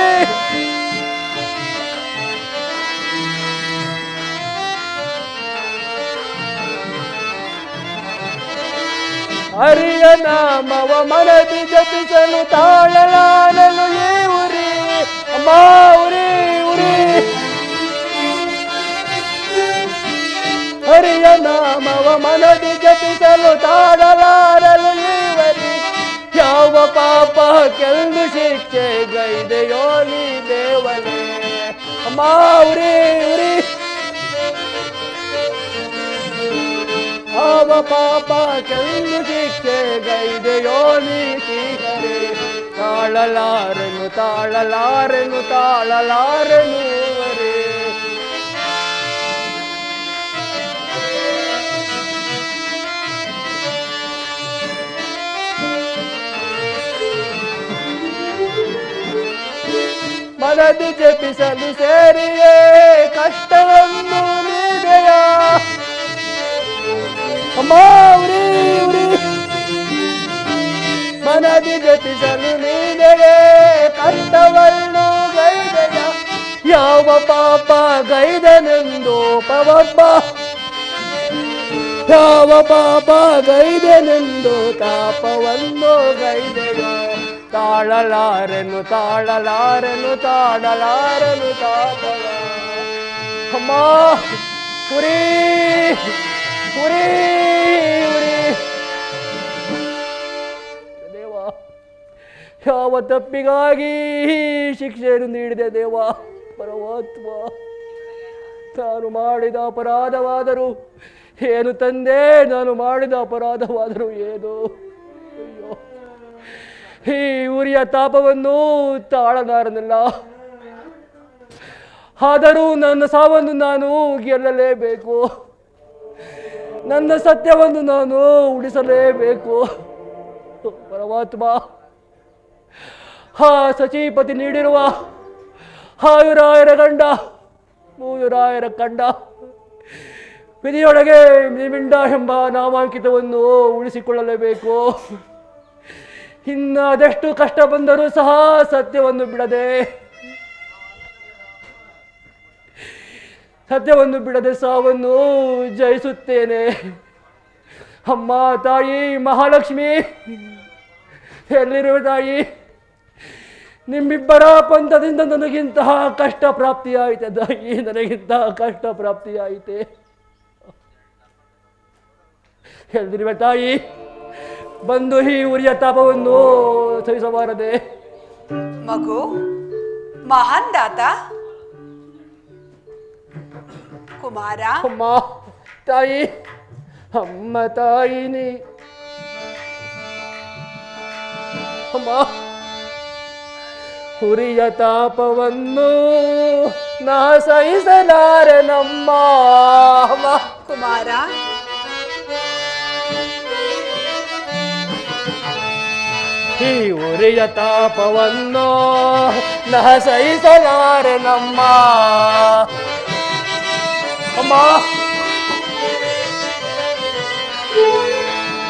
ಹರಿಯ ನಾಮವ ಮನದಿ ಜಪಿಸಲು ತಾಳಲಾರಲು ಏ ಉರಿ ಅಮ್ಮ ಉರಿ ಉರಿ ಹರಿಯ ನಾಮವ ಮನದಿ ಜಪಿಸಲು ತಾಳಲಾರಲು ಏವರಿ ಯಾವ ಪಾಪ ಕೆಂದು ಶಿಕ್ಷೆ ಗೈದೆಯೋ ನೀ ದೇವನೇ ಅಮ್ಮ ಉರಿ ಉರಿ ಯಾವ ಪಾಪ ಕೆಂದು ಶಿಕ್ಷೆ ಗೈದೆಯೋ ನೀ ಶ್ರೀಹರಿ ತಾಳಲಾರೆನು ತಾಳಲಾರೆನು ತಾಳಲಾರೆನು ವರೇ ಮನದಿ ಜಪಿಸಲು ಸೇರಿಯೇ ಕಷ್ಟವನ್ನು ನೀಡೆಯ ಅಮ್ಮ ಉರಿ ಉರಿ ಮನದಿ ಜಪಿಸಲು ನೀಡೆಯೇ ಕಷ್ಟವನ್ನು ಗೈದೆಯ ಯಾವ ಪಾಪ ಗೈದನೆಂದು ಪವಬ್ಬ ಯಾವ ಪಾಪ ಗೈದನೆಂದು ತಾಪವನ್ನು ಗೈದೆಯ ತಾಳಲಾರೆನು ತಾಳಲಾರೆನು ತಾಳಲಾರೆನು ತಾಪವ ಅಮ್ಮ ಉರಿ ಉರಿ ಉರಿ ದೇವ ಯಾವ ತಪ್ಪಿಗಾಗಿ ಶಿಕ್ಷೆಯನ್ನು ನೀಡಿದೆ ದೇವ ಪರಮಾತ್ಮ ನಾನು ಮಾಡಿದ ಅಪರಾಧವಾದರೂ ಏನು ತಂದೆ ನಾನು ಮಾಡಿದ ಅಪರಾಧವಾದರೂ ಏನು ಅಯ್ಯೋ ಈ ಉರಿಯ ತಾಪವನ್ನು ತಾಳಲಾರನಲ್ಲ ಆದರೂ ನನ್ನ ಸಾವನ್ನು ನಾನು ಗೆಲ್ಲಲೇಬೇಕು ನನ್ನ ಸತ್ಯವನ್ನು ನಾನು ಉಳಿಸಲೇಬೇಕು ಪರಮಾತ್ಮ ಹಾ ಸಚಿಪತಿ ನೀಡಿರುವ ಆಯುರಾಯರ ಗಂಡ ಮೂಯುರಾಯರ ಕಂಡ ವಿಧಿಯೊಳಗೆ ನಿಮಿಂಡ ಎಂಬ ನಾಮಾಂಕಿತವನ್ನು ಉಳಿಸಿಕೊಳ್ಳಲೇಬೇಕು ಇನ್ನು ಅದೆಷ್ಟು ಕಷ್ಟ ಬಂದರೂ ಸಹ ಸತ್ಯವನ್ನು ಬಿಡದೆ ಸಾವನ್ನು ಜಯಿಸುತ್ತೇನೆ ಅಮ್ಮ ತಾಯಿ ಮಹಾಲಕ್ಷ್ಮಿ ಎಲ್ಲಿರುವ ತಾಯಿ ನಿಮ್ಮಿಬ್ಬರ ಪಂಥದಿಂದ ನನಗಿಂತಹ ಕಷ್ಟ ಪ್ರಾಪ್ತಿಯಾಯಿತೆ ತಾಯಿ ನನಗಿಂತಹ ಕಷ್ಟ ಪ್ರಾಪ್ತಿಯಾಯಿತೆ ಎಲ್ಲಿರುವ ತಾಯಿ ಬಂದು ಈ ಉರಿಯ ತಾಪವನ್ನು ಸಹಿಸಬಾರದೆ ಮಗು ಮಹಾನ್ ದಾತ ಕುಮಾರ ಅಮ್ಮ ತಾಯಿ ಅಮ್ಮ ತಾಯಿನಿ ಅಮ್ಮ ಉರಿಯ ತಾಪವನ್ನು ನಾ ಸಹಿಸಲಾರೆ ನಮ್ಮ ಕುಮಾರ ಈ ಉರಿಯ ತಾಪವನ್ನು ನಾ ಸಹಿಸಲಾರೆ ನಮ್ಮ ಅಮ್ಮ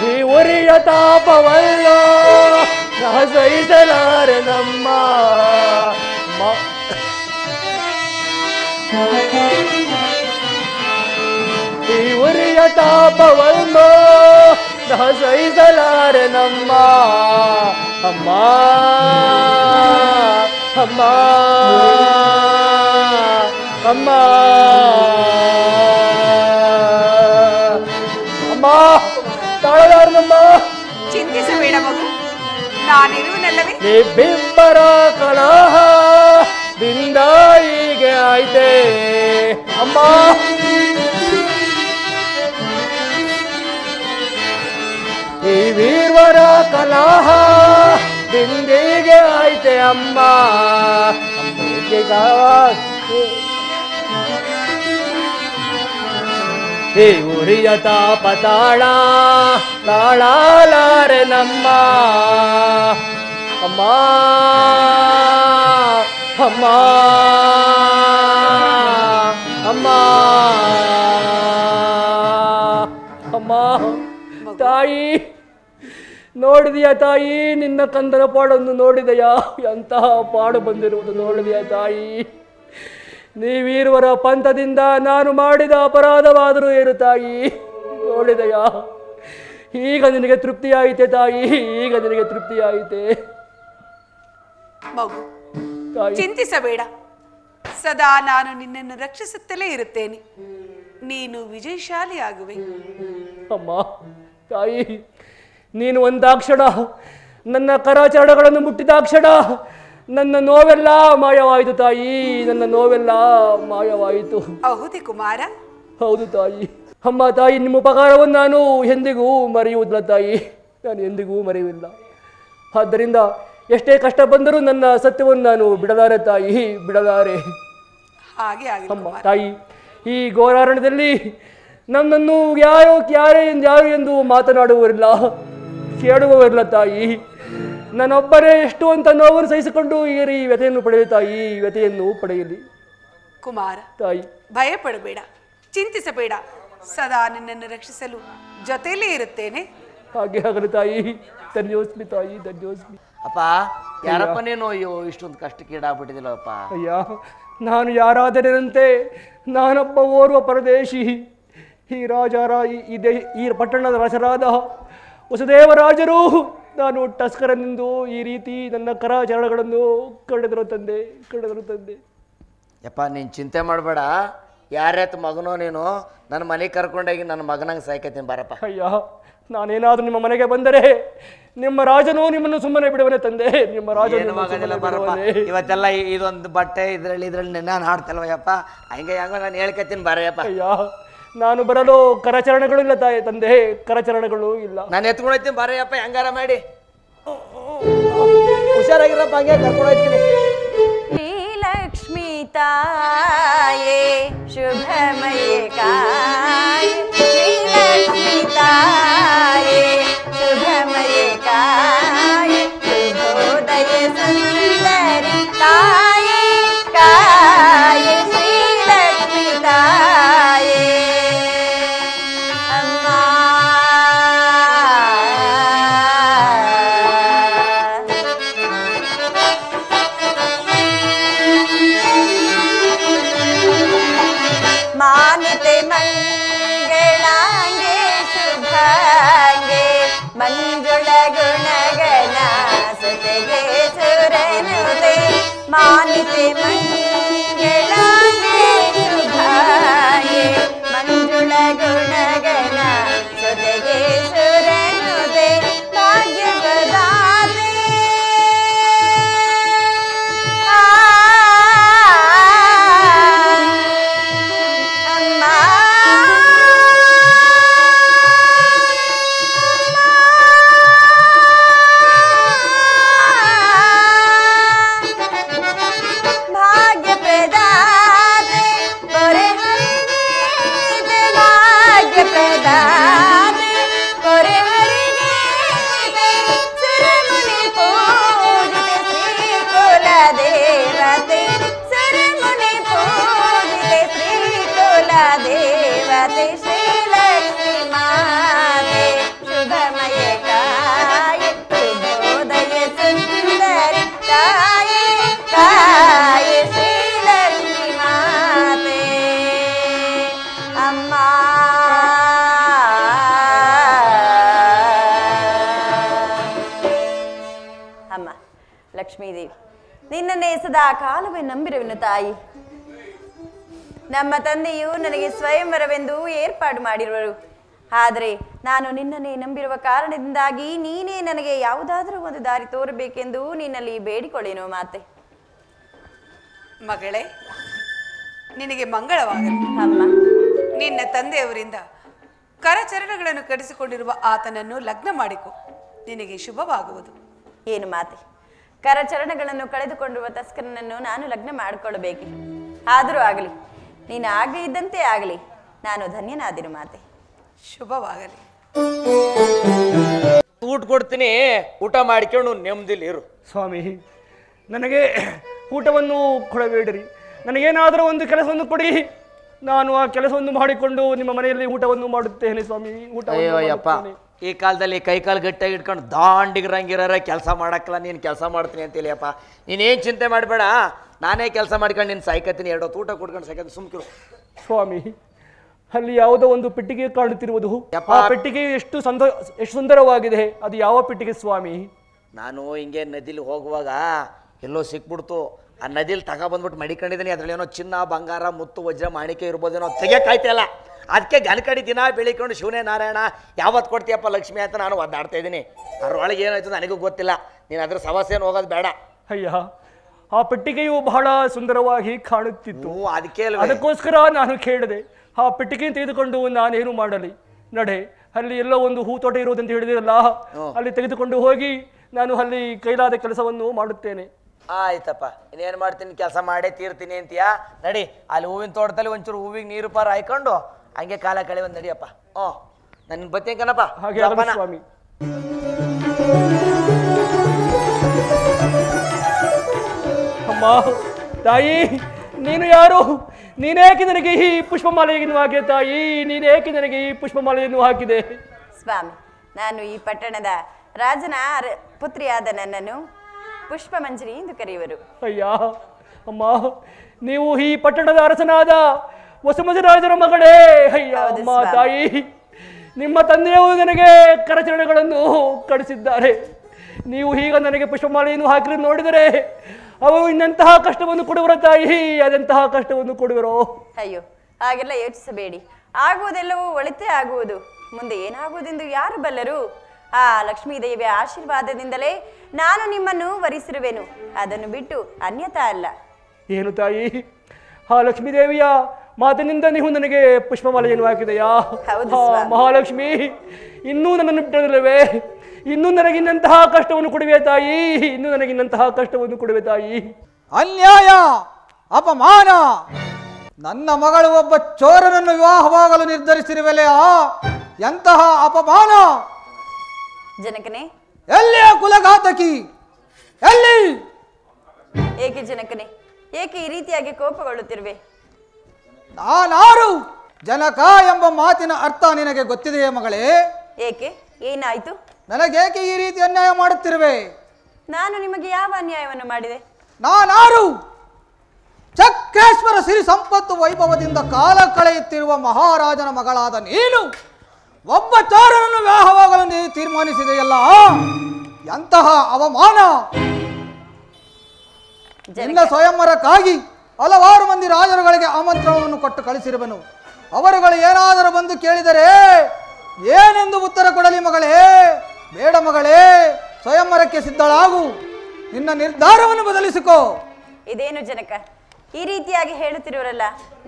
ಈ ಉರಿಯ ತಾಪವನ್ನು ನಾ ಸಹಿಸಲಾರೆ ನಮ್ಮ ಈ ಉರಿಯ ತಾಪವನ್ನು ನಾ ಸಹಿಸಲಾರೆ ನಮ್ಮ ಅಮ್ಮ ಅಮ್ಮ ಅಮ್ಮ ಅಮ್ಮ ತಾಳಲಾರನಮ್ಮ ಚಿಂತಿಸಬೇಡ ಮಗು ನಾನಿರುವನಲ್ಲವೇ ನಿಬ್ಬಿಬ್ಬರ ಕಲಹ ದಿಂದ ಹೀಗೆ ಆಯ್ತೆ ಅಮ್ಮ ಈ ವೀರ್ವರ ಕಲಹ ಬಿಂದಿಗೆ ಆಯ್ತೆ ಅಮ್ಮ ಅಮ್ಮಗೆ ಈ ಉರಿಯ ತಾಪ ತಾಳಾಲಾರೆ ನಮ್ಮ ಅಮ್ಮ ಅಮ್ಮ ಅಮ್ಮ ಅಮ್ಮ ತಾಯಿ ನೋಡಿದೆಯಾ ತಾಯಿ ನಿನ್ನ ಕಂದನ ಪಾಡನ್ನು ನೋಡಿದೆಯಾ ಎಂತಹ ಪಾಡು ಬಂದಿರುವುದು ನೋಡಿದೆಯಾ ತಾಯಿ ನೀವೀರುವರ ಪಂಥದಿಂದ ನಾನು ಮಾಡಿದ ಅಪರಾಧವಾದರೂ ಏನು ತಾಯಿ ನೋಡಿದೆಯಾ ಈಗ ನಿನಗೆ ತೃಪ್ತಿಯಾಯಿತೆ ತಾಯಿ ಈಗ ನಿನಗೆ ತೃಪ್ತಿಯಾಯಿತೆ ಮಗು ತಾಯಿ ಚಿಂತಿಸಬೇಡ ಸದಾ ನಾನು ನಿನ್ನನ್ನು ರಕ್ಷಿಸುತ್ತಲೇ ಇರುತ್ತೇನೆ ನೀನು ವಿಜಯಶಾಲಿ ಆಗುವೆ ಅಮ್ಮ ತಾಯಿ ನೀನು ಒಂದಾಕ್ಷಣ ನನ್ನ ಕರಾಚರಣಗಳನ್ನು ಮುಟ್ಟಿದಾಕ್ಷಣ ನನ್ನ ನೋವೆಲ್ಲ ಮಾಯವಾಯಿತು ತಾಯಿ ನನ್ನ ನೋವೆಲ್ಲ ಮಾಯವಾಯಿತು ಹೌದೇ ಕುಮಾರ ಹೌದು ತಾಯಿ ಅಮ್ಮ ತಾಯಿ ನಿಮ್ಮ ಉಪಕಾರವನ್ನು ನಾನು ಎಂದಿಗೂ ಮರೆಯುವುದಿಲ್ಲ ತಾಯಿ ನಾನು ಎಂದಿಗೂ ಮರೆಯುವುದಿಲ್ಲ ಆದ್ದರಿಂದ ಎಷ್ಟೇ ಕಷ್ಟ ಬಂದರೂ ನನ್ನ ಸತ್ಯವನ್ನು ನಾನು ಬಿಡಲಾರೆ ತಾಯಿ ಬಿಡಲಾರೆ ಹಾಗೆ ಆಗಲಿ ಅಮ್ಮ ತಾಯಿ ಈ ಘೋರಾರಣ್ಯದಲ್ಲಿ ನನ್ನನ್ನು ಯಾರು ಎಂದು ಮಾತನಾಡುವವರಿಲ್ಲ ಕೇಳುವವರಿಲ್ಲ ತಾಯಿ ನಾನೊಬ್ಬರೇ ಎಷ್ಟು ಅಂತ ನೋವನ್ನು ಸಹಿಸಿಕೊಂಡು ಈ ವ್ಯಥೆಯನ್ನು ಪಡೆಯಲಿ ತಾಯಿ ವ್ಯಥೆಯನ್ನು ಪಡೆಯಲಿ ಕುಮಾರ ತಾಯಿ ಭಯಪಡಬೇಡ ಚಿಂತಿಸಬೇಡ ಸದಾ ನಿನ್ನನ್ನು ರಕ್ಷಿಸಲು ಜೊತೆಯಲ್ಲೇ ಇರುತ್ತೇನೆ ಹಾಗೆ ಆಗಲಿ ತಾಯಿ ಧನ್ಯೋಸ್ಮಿ ತಾಯಿ ಧನ್ಯೋಸ್ಮಿ ಅಪ್ಪ ಯಾರಪ್ಪ ನೀನು ಅಯ್ಯೋ ಇಷ್ಟೊಂದು ಕಷ್ಟಕ್ಕೀಡಾಗ್ಬಿಟ್ಟಿದಿಲ್ಲಪ್ಪ ಅಯ್ಯ ನಾನು ಯಾರಾದರೇನಂತೆ ನಾನೊಬ್ಬ ಓರ್ವ ಪರದೇಶಿ ಈ ಈ ಪಟ್ಟಣದ ರಾಜರಾದ ವಸುದೇವರಾಜರು ನಾನು ಟಸ್ಕರನೆಂದು ಈ ರೀತಿ ನನ್ನ ಕರಾಚರಣಗಳನ್ನು ಕಳೆದರು ತಂದೆ ಯಪ್ಪ ನೀನು ಚಿಂತೆ ಮಾಡಬೇಡ ಯಾರ್ಯಾತ ಮಗನೋ ನೀನು ನನ್ನ ಮನೆಗೆ ಕರ್ಕೊಂಡೋಗಿ ನನ್ನ ಮಗನಂಗೆ ಸಾಯ್ಕತ್ತೀನಿ ಬಾರಪ್ಪ ಅಯ್ಯ ನಾನೇನಾದ್ರೂ ನಿಮ್ಮ ಮನೆಗೆ ಬಂದರೆ ನಿಮ್ಮ ರಾಜನು ನಿಮ್ಮನ್ನು ಸುಮ್ಮನೆ ಬಿಡುವನೆ ತಂದೆ ನಿಮ್ಮ ರಾಜನು ಬಾರಪ್ಪ ಇವತ್ತೆಲ್ಲ ಇದೊಂದು ಬಟ್ಟೆ ಇದ್ರಲ್ಲಿ ನಾನು ಹಾಡ್ತಲ್ವಯ್ಯಪ್ಪ ಹಂಗೆ ನಾನು ಹೇಳ್ಕತ್ತೀನಿ ಬಾರಯ್ಯಪ್ಪ ಅಯ್ಯ ನಾನು ಬರಲು ಕರಚರಣೆಗಳು ಇಲ್ಲ ತಾಯಿ ತಂದೆ ಕರಚರಣೆಗಳು ಇಲ್ಲ ನಾನು ಎತ್ಕೊಂಡು ಹೋಗ್ತೀನಿ ಬಾರಯ್ಯಪ್ಪ ಹೆಂಗಾರ ಮಾಡಿ ಹುಷಾರಾಗಿರಪ್ಪ ಹಂಗೆ ಕರ್ಕೊಂಡು ಹೋಗ್ತೀನಿ ಶ್ರೀಲಕ್ಷ್ಮೀ ತಾಯೇ ಶುಭಮಯೇ ಕಾಯ ಶ್ರೀಲಕ್ಷ್ಮೀ ತಾಯೇ ಶುಭಮಯೇ ಕಾಯ ಶುಭೋದಯ ಸುಂದರಿ ತಾಯೇ ಕಾಯ ಶ್ರೀಲಕ್ಷ್ಮೀ ತಾಯೇ ಮಂಜುಳ ಗುಣಗಣ ಸತೆಗೆ ಸುರನುದೆ ಮಾನಿತೆ ಮಂಗಳಾಂಗೆ ಶುಭಾಂಗೆ ಮಂಜುಳ ಗುಣಗಣ ಸತೆಗೆ ಸುರನುದೆ ಭಾಗ್ಯಪ್ರದಾತೆ ದೇವತೆ ಶ್ರೀಲಕ್ಷ್ಮೀ ಮಾತೆ ಶುಭಮಯ ಕಾಯ ಶುಭೋದಯ ಸುಂದರಿ ಕಾಯೇ ಕಾಯ ಶ್ರೀಲಕ್ಷ್ಮೀ ಮಾತೆ ಅಮ್ಮ ಅಮ್ಮ ಲಕ್ಷ್ಮೀದೇವಿ ನಿನ್ನನ್ನೇ ಸದಾ ಕಾಲವೇ ನಂಬಿರುವೆನು ತಾಯಿ ನಮ್ಮ ತಂದೆಯು ನನಗೆ ಸ್ವಯಂವರವೆಂದು ಏರ್ಪಾಡು ಮಾಡಿರುವರು ಆದರೆ ನಾನು ನಿನ್ನನ್ನೇ ನಂಬಿರುವ ಕಾರಣದಿಂದಾಗಿ ನೀನೇ ನನಗೆ ಯಾವುದಾದರೂ ಒಂದು ದಾರಿ ತೋರಬೇಕೆಂದು ನಿನ್ನಲ್ಲಿ ಬೇಡಿಕೊಳ್ಳೇನು ಮಾತೆ ಮಗಳೇ ನಿನಗೆ ಮಂಗಳವಾಗಲಿ ಅಮ್ಮ ನಿನ್ನ ತಂದೆಯವರಿಂದ ಕರಚರಣಗಳನ್ನು ಕಡಿಸಿಕೊಂಡಿರುವ ಆತನನ್ನು ಲಗ್ನ ಮಾಡಿಕೊ, ನಿನಗೆ ಶುಭವಾಗುವುದು. ಏನು ಮಾತೆ, ಕರಚರಣಗಳನ್ನು ಕಳೆದುಕೊಂಡಿರುವ ತಸ್ಕರನನ್ನು ನಾನು ಲಗ್ನ ಮಾಡಿಕೊಳ್ಳಬೇಕೆ? ಆದರೂ ಆಗಲಿ, ನೀನು ಆಗಲಿ ಇದ್ದಂತೆ ಆಗಲಿ, ನಾನು ಧನ್ಯನಾದಿರು ಮಾತೆ. ಶುಭವಾಗಲಿ. ಊಟ ಕೊಡ್ತೀನಿ, ಊಟ ಮಾಡಿಕೊಂಡು ನೆಮ್ಮದಿಲಿ ಇರು. ಸ್ವಾಮಿ, ನನಗೆ ಊಟವನ್ನು ಕೊಡಬೇಡಿರಿ. ನನಗೇನಾದರೂ ಒಂದು ಕೆಲಸವನ್ನು ಕೊಡಿ, ನಾನು ಆ ಕೆಲಸವನ್ನು ಮಾಡಿಕೊಂಡು ನಿಮ್ಮ ಮನೆಯಲ್ಲಿ ಊಟವನ್ನು ಮಾಡುತ್ತೇನೆ ಸ್ವಾಮಿ. ಅಯ್ಯೋ ಯಪ್ಪ, ಈ ಕಾಲದಲ್ಲಿ ಕೈಕಾಲು ಗಟ್ಟಿಯಾಗಿ ಇಟ್ಕೊಂಡು ದಾಂಡಿಗ್ರಂಗಿರ ಕೆಲಸ ಮಾಡಕ್ಕಲ್ಲ, ನೀನು ಕೆಲಸ ಮಾಡ್ತೀನಿ ಅಂತೇಳಿಯಪ್ಪ. ನೀನೇನು ಚಿಂತೆ ಮಾಡಬೇಡ, ನಾನೇ ಕೆಲಸ ಮಾಡ್ಕೊಂಡು ನೀನು ಸಾಯ್ಕತ್ತೀನಿ. 2 ಹೊತ್ತು ಊಟ ಕೊಡ್ಕೊಂಡು ಸಾಯ್ಕತ್ತೀನಿ, ಸುಮ್ಕಿರು. ಸ್ವಾಮಿ, ಅಲ್ಲಿ ಯಾವುದೋ ಒಂದು ಪೆಟ್ಟಿಗೆ ಕಾಣುತ್ತಿರುವುದು. ಆ ಪೆಟ್ಟಿಗೆ ಎಷ್ಟು ಸುಂದರವಾಗಿದೆ. ಅದು ಯಾವ ಪೆಟ್ಟಿಗೆ ಸ್ವಾಮಿ? ನಾನು ಹಿಂಗೆ ನದಿಲಿ ಹೋಗುವಾಗ ಎಲ್ಲೋ ಸಿಕ್ಬಿಡ್ತು. ಆ ನದಿಲಿ ತಗೊಬಂದ್ಬಿಟ್ಟು ಮಡಿಕೊಂಡಿದ್ದೀನಿ. ಅದ್ರಲ್ಲಿ ಏನೋ ಚಿನ್ನ, ಬಂಗಾರ, ಮುತ್ತು, ವಜ್ರ, ಮಾಣಿಕೆ ಇರ್ಬೋದೇನೋ, ತೆಗಿಯಕಾಯ್ತಿಲ್ಲ. ಅದಕ್ಕೆ ಗನಕಡಿ ದಿನ ಬೆಳಿಕೊಂಡು ಶಿವನೇ ನಾರಾಯಣ ಯಾವತ್ತು ಕೊಡ್ತೀಯಪ್ಪ ಲಕ್ಷ್ಮಿ ಅಂತ ನಾನು ಒದ್ದಾಡ್ತಾ ಇದ್ದೀನಿ. ಅದ್ರೊಳಗೆ ಏನಾಯ್ತು ನನಗೂ ಗೊತ್ತಿಲ್ಲ. ನೀನು ಅದ್ರ ಸಮಸ್ಯೆನು ಹೋಗೋದು ಬೇಡ. ಅಯ್ಯ, ಆ ಪೆಟ್ಟಿಗೆಯು ಬಹಳ ಸುಂದರವಾಗಿ ಕಾಣುತ್ತಿತ್ತು. ಅದಕ್ಕೋಸ್ಕರ ನಾನು ಕೇಳಿದೆ, ಆ ಪೆಟ್ಟಿಗೆ ತೆಗೆದುಕೊಂಡು ನಾನೇನು ಮಾಡಲಿ? ನಡೆ, ಅಲ್ಲಿ ಎಲ್ಲೋ ಒಂದು ಹೂತೋಟ ಇರುವುದಂತ ಹೇಳಿದಿರಲ್ಲ, ಅಲ್ಲಿ ತೆಗೆದುಕೊಂಡು ಹೋಗಿ ನಾನು ಅಲ್ಲಿ ಕೈಲಾದ ಕೆಲಸವನ್ನು ಮಾಡುತ್ತೇನೆ. ಆಯ್ತಪ್ಪ, ಇನ್ನೇನು ಮಾಡ್ತೀನಿ, ಕೆಲಸ ಮಾಡೇ ತೀರ್ತೀನಿ ಅಂತೀಯಾ? ನಡಿ, ಅಲ್ಲಿ ಹೂವಿನ ತೋಟದಲ್ಲಿ ಒಂಚೂರು ಹೂವಿಗೆ ನೀರು ಪಾರ ಹಾಕೊಂಡು ಹಂಗೆ ಕಾಲ ಕಳೆ ಒಂದು ನಡಿಯಪ್ಪ. ನನ್ನ ಬತ್ತೀನಿ ಕಣಪ್ಪ. ಹಾಗೆ ಸ್ವಾಮಿ. ಅಮ್ಮ ತಾಯಿ, ನೀನು ಯಾರು? ನೀನೇಕೆ ನನಗೆ ಈ ಪುಷ್ಪಮಾಲೆಯನ್ನು ಹಾಕಿದೆ ತಾಯಿ? ನೀನೇಕೆ ನನಗೆ ಈ ಪುಷ್ಪಮಾಲೆಯನ್ನು ಹಾಕಿದೆ? ಸ್ವಾಮಿ, ನಾನು ಈ ಪಟ್ಟಣದ ರಾಜನ ಪುತ್ರಿಯಾದ ನನ್ನನ್ನು ಪುಷ್ಪಮಂಜರಿ ಎಂದು ಕರೆಯುವರು. ಅಯ್ಯ ಅಮ್ಮ, ನೀವು ಈ ಪಟ್ಟಣದ ಅರಸನಾದ ವಸುಮತಿರಾಜರ ಮಗಳೇ? ಅಯ್ಯ ಅಮ್ಮ ತಾಯಿ, ನಿಮ್ಮ ತಂದೆಯವರು ನನಗೆ ಕರಚರಣೆಗಳನ್ನು ಕಳಿಸಿದ್ದಾರೆ. ನೀವು ಈಗ ನನಗೆ ಪುಷ್ಪಮಾಲೆಯನ್ನು ಹಾಕಲು ನೋಡಿದರೆ ಅವರು ಇನ್ನಂತಹ ಕಷ್ಟವನ್ನು ಕೊಡುವರ ತಾಯಿ, ಅದಂತಹ ಕಷ್ಟವನ್ನು ಕೊಡುವರೋ? ಅಯ್ಯೋ, ಹಾಗೆಲ್ಲ ಯೋಚಿಸಬೇಡಿ. ಆಗುವುದೆಲ್ಲವೂ ಒಳಿತೇ ಆಗುವುದು. ಮುಂದೆ ಏನಾಗುವುದೆಂದು ಯಾರು ಬಲ್ಲರು? ಆ ಲಕ್ಷ್ಮೀದೇವಿಯ ಆಶೀರ್ವಾದದಿಂದಲೇ ನಾನು ನಿಮ್ಮನ್ನು ವರಿಸಿರುವೆನು. ಅದನ್ನು ಬಿಟ್ಟು ಅನ್ಯತಾ ಅಲ್ಲ. ಏನು ತಾಯಿ, ಆ ಲಕ್ಷ್ಮೀದೇವಿಯ ಮಾತಿನಿಂದ ನೀವು ನನಗೆ ಪುಷ್ಪಮಾಲೆಯನ್ನು ಹಾಕಿದೆಯಾ? ಮಹಾಲಕ್ಷ್ಮಿ, ಇನ್ನೂ ನನ್ನನ್ನು ಬಿಟ್ಟದಿಲ್ಲವೇ? ಇನ್ನೂ ನನಗಿನ್ನಂತಹ ಕಷ್ಟವನ್ನು ಕೊಡುವೆ ತಾಯಿ, ಇನ್ನೂ ನನಗಿನ್ನಂತಹ ಕಷ್ಟವನ್ನು ಕೊಡುವೆ ತಾಯಿ. ಅನ್ಯಾಯ, ಅಪಮಾನ! ನನ್ನ ಮಗಳು ಒಬ್ಬ ಚೋರನನ್ನು ವಿವಾಹವಾಗಲು ನಿರ್ಧರಿಸಿರುವೆಲೆಯಾ? ಎಂತಹ ಅಪಮಾನ! ಜನಕನೇ, ಎಲ್ಲಿಯ ಕುಲಘಾತಕಿ? ಎಲ್ಲಿ? ಏಕೆ ಜನಕನೇ, ಏಕೆ ಈ ರೀತಿಯಾಗಿ ಕೋಪಗೊಳ್ಳುತ್ತಿರುವೆ? ನಾನಾರು? ಜನಕ ಎಂಬ ಮಾತಿನ ಅರ್ಥ ನಿನಗೆ ಗೊತ್ತಿದೆಯೇ ಮಗಳೇ? ಏಕೆ, ಏನಾಯ್ತು? ನನಗೇಕೆ ಈ ರೀತಿ ಅನ್ಯಾಯ ಮಾಡುತ್ತಿರುವೆ? ನಾನು ನಿಮಗೆ ಯಾವ ಅನ್ಯಾಯವನ್ನು ಮಾಡಿದೆ? ನಾನಾರು? ಚಕ್ರೇಶ್ವರ ಸಿರಿ ಸಂಪತ್ತು ವೈಭವದಿಂದ ಕಾಲ ಕಳೆಯುತ್ತಿರುವ ಮಹಾರಾಜನ ಮಗಳಾದ ನೀನು ಒಬ್ಬ ಚೋರನನ್ನು ವಿವಾಹವಾಗಲು ನೀನು ತೀರ್ಮಾನಿಸಿದೆಯಲ್ಲ, ಎಂತಹ ಅವಮಾನ! ನಿನ್ನ ಸ್ವಯಂವರಕ್ಕಾಗಿ ಹಲವಾರು ಮಂದಿ ರಾಜರುಗಳಿಗೆ ಆಮಂತ್ರಣವನ್ನು ಕೊಟ್ಟು ಕಳಿಸಿರುವನು. ಅವರುಗಳು ಏನಾದರೂ ಬಂದು ಕೇಳಿದರೆ ಏನೆಂದು ಉತ್ತರ ಕೊಡಲಿ ಮಗಳೇ? ಬೇಡ ಮಗಳೇ, ಸ್ವಯಂವರಕ್ಕೆ ಸಿದ್ಧಳಾಗು. ನಿನ್ನ ನಿರ್ಧಾರವನ್ನು ಬದಲಿಸಿಕೋ. ಇದೇನು ಜನಕ, ಈ ರೀತಿಯಾಗಿ ಹೇಳುತ್ತಿರುವರಲ್ಲ?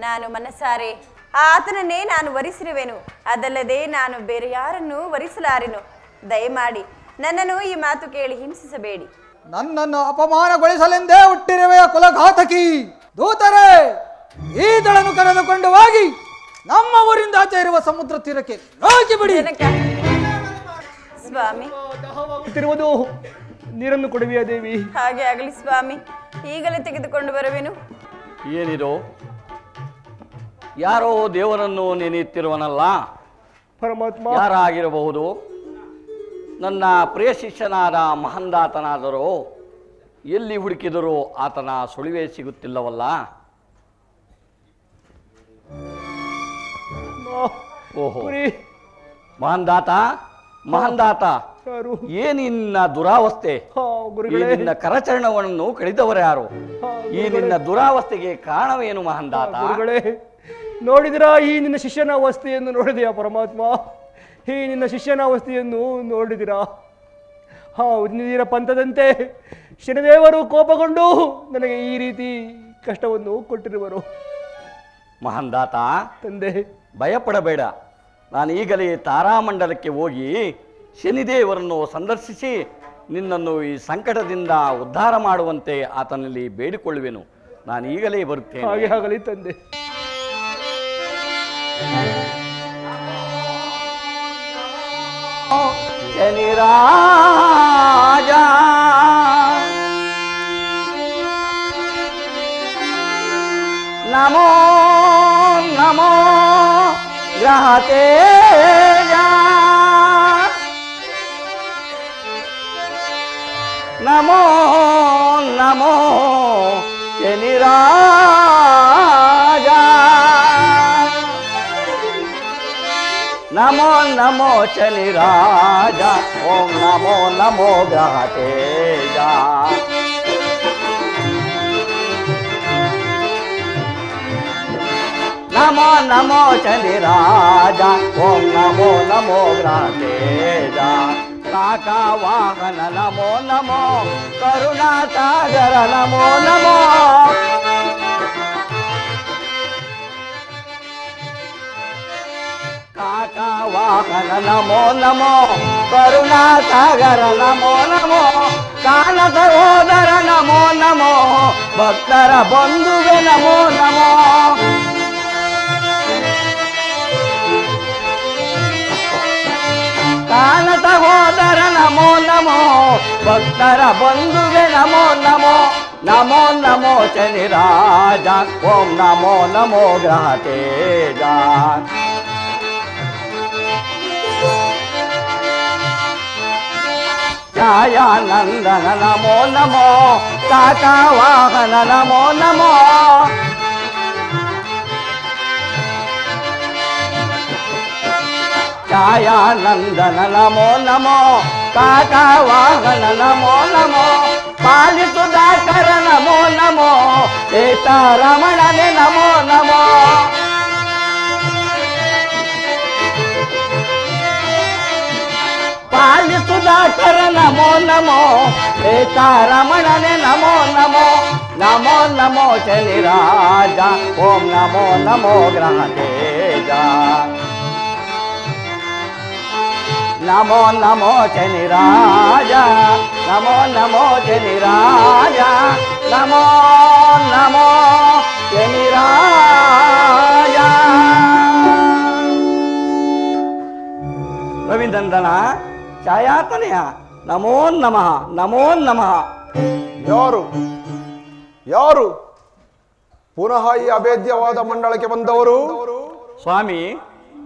ನಾನು ಮನಸ್ಸಾರೆ ಆತನನ್ನೇ ನಾನು ವರಿಸಿರುವೆನು. ಅದಲ್ಲದೆ ನಾನು ಬೇರೆ ಯಾರನ್ನೂ ವರಿಸಲಾರೆನು. ದಯಮಾಡಿ ನನ್ನನ್ನು ಈ ಮಾತು ಕೇಳಿ ಹಿಂಸಿಸಬೇಡಿ. ನನ್ನನ್ನು ಅಪಮಾನಗೊಳಿಸಲೆಂದೇ ಹುಟ್ಟಿರುವೆಯ ಕುಲಘಾತಕಿ! ದೂತರೇ, ಈ ದಳನ್ನು ಕರೆದುಕೊಂಡು ಹೋಗಿ ನಮ್ಮ ಊರಿಂದ ಆಚೆ ಇರುವ ಸಮುದ್ರ ತೀರಕ್ಕೆ ಹೋಗಿ ಬಿಡಿ. ಸ್ವಾಮಿ, ನೀರನ್ನು ಕೊಡುವೆಯಾ ದೇವಿ? ಹಾಗೆ ಆಗಲಿ ಸ್ವಾಮಿ, ಈಗಲೇ ತೆಗೆದುಕೊಂಡು ಬರುವೆನು. ಏನಿದು? ಯಾರೋ ದೇವರನ್ನು ನೆನೆಯುತ್ತಿರುವನಲ್ಲ? ಪರಮಾತ್ಮ ಯಾರಾಗಿರಬಹುದು? ನನ್ನ ಪ್ರಿಯ ಶಿಷ್ಯನಾದ ಮಹಂದಾತನಾದರೂ ಎಲ್ಲಿ ಹುಡುಕಿದರೂ ಆತನ ಸುಳಿವೇ ಸಿಗುತ್ತಿಲ್ಲವಲ್ಲ? ಓಹೋ, ಮಹಂದಾತ, ಮಹಂದಾತ, ಏನಿನ್ನ ದುರಾವಸ್ಥೆ? ಈ ನಿನ್ನ ಕರಚರಣವನ್ನು ಕಳೆದವರು ಯಾರು? ಈ ನಿನ್ನ ದುರಾವಸ್ಥೆಗೆ ಕಾರಣವೇನು ಮಹಂದಾತ? ನೋಡಿದಿರಾ ಈ ನಿನ್ನ ಶಿಷ್ಯನ ಅವಸ್ಥೆಯನ್ನು? ನೋಡಿದೆಯಾ ಪರಮಾತ್ಮ? ಈ ನಿನ್ನ ಶಿಷ್ಯನ ಅವಸ್ಥೆಯನ್ನು ನೋಡಿದಿರಾ? ನೀರ ಪಂಥದಂತೆ ಶನಿದೇವರು ಕೋಪಗೊಂಡು ನನಗೆ ಈ ರೀತಿ ಕಷ್ಟವನ್ನು ಕೊಟ್ಟಿರುವರು. ಮಹಂದಾತ, ತಂದೆ, ಭಯಪಡಬೇಡ. ನಾನು ಈಗಲೇ ತಾರಾಮಂಡಲಕ್ಕೆ ಹೋಗಿ ಶನಿದೇವರನ್ನು ಸಂದರ್ಶಿಸಿ ನಿನ್ನನ್ನು ಈ ಸಂಕಟದಿಂದ ಉದ್ಧಾರ ಮಾಡುವಂತೆ ಆತನಲ್ಲಿ ಬೇಡಿಕೊಳ್ಳುವೆನು. ನಾನು ಈಗಲೇ ಬರುತ್ತೇನೆ. ಹಾಗೆ ಆಗಲಿ ತಂದೆ. ಶನಿರಾಜ ನಮೋ ನಮೋ ಗ್ರಹತೇಜ ನಮೋ ನಮೋ ಶನಿರಾಜ ನಮೋ ನಮೋ ಶನಿರಾಜ ಓಂ ನಮೋ ನಮೋ ಗ್ರಹತೇಜ ನಮೋ ನಮೋ ಶನಿರಾಜ ಓಂ ನಮೋ ನಮೋ ಗ್ರಹತೇಜ ಕಾಕವಾಹನ ನಮೋ ನಮೋ ಕರುಣಾಸಾಗರ ನಮೋ ನಮೋ ಕಾಕವಾಹನ ನಮೋ ನಮೋ ಕರುಣಾಸಾಗರ ನಮೋ ನಮೋ ಕಾಲ ಸಹೋದರ ನಮೋ ನಮೋ ಭಕ್ತರ ಬಂಧುವೆ ನಮೋ ನಮೋ ಕಾಲ ಸಹೋದರ ನಮೋ ನಮೋ ಭಕ್ತರ ಬಂಧುವೆ ನಮೋ ನಮೋ ನಮೋ ನಮೋ ಶನಿರಾಜ ಓಂ ನಮೋ ನಮೋ ಗ್ರಹತೇಜ ಛಾಯಾನಂದನ ನಮೋ ನಮೋ ಕಾಕವಾಹನ ನಮೋ ನಮೋ ಛಾಯಾನಂದನ ನಮೋ ನಮೋ ಕಾಕವಾಹನ ನಮೋ ನಮೋ ಪಾಲಿಸುದಾಕರ ನಮೋ ನಮೋ ಸೀತಾರಮಣನೆ ನಮೋ ನಮೋ ಪಾಲಿಸುದಾಕರ ನಮೋ ನಮೋ ಸೀತಾರಮಣನೆ ನಮೋ ನಮೋ ನಮೋ ನಮೋ ಶನಿರಾಜ ಓಂ ನಮೋ ನಮೋ ಗ್ರಹತೇಜ ನಮೋ ನಮೋ ಶನಿರಾಜ ನಮೋ ನಮೋ ಶನಿರಾಜ ನಮೋ ನಮೋ ಶನಿರಾಜ ರವಿನಂದನ ಛಾಯಾತನಯ ನಮೋ ನಮಃ ನಮೋ ನಮಃ. ಯಾರು ಯಾರು ಪುನಃ ಈ ಅಭೇದ್ಯವಾದ ಮಂಡಳಕ್ಕೆ ಬಂದವರು? ಸ್ವಾಮಿ,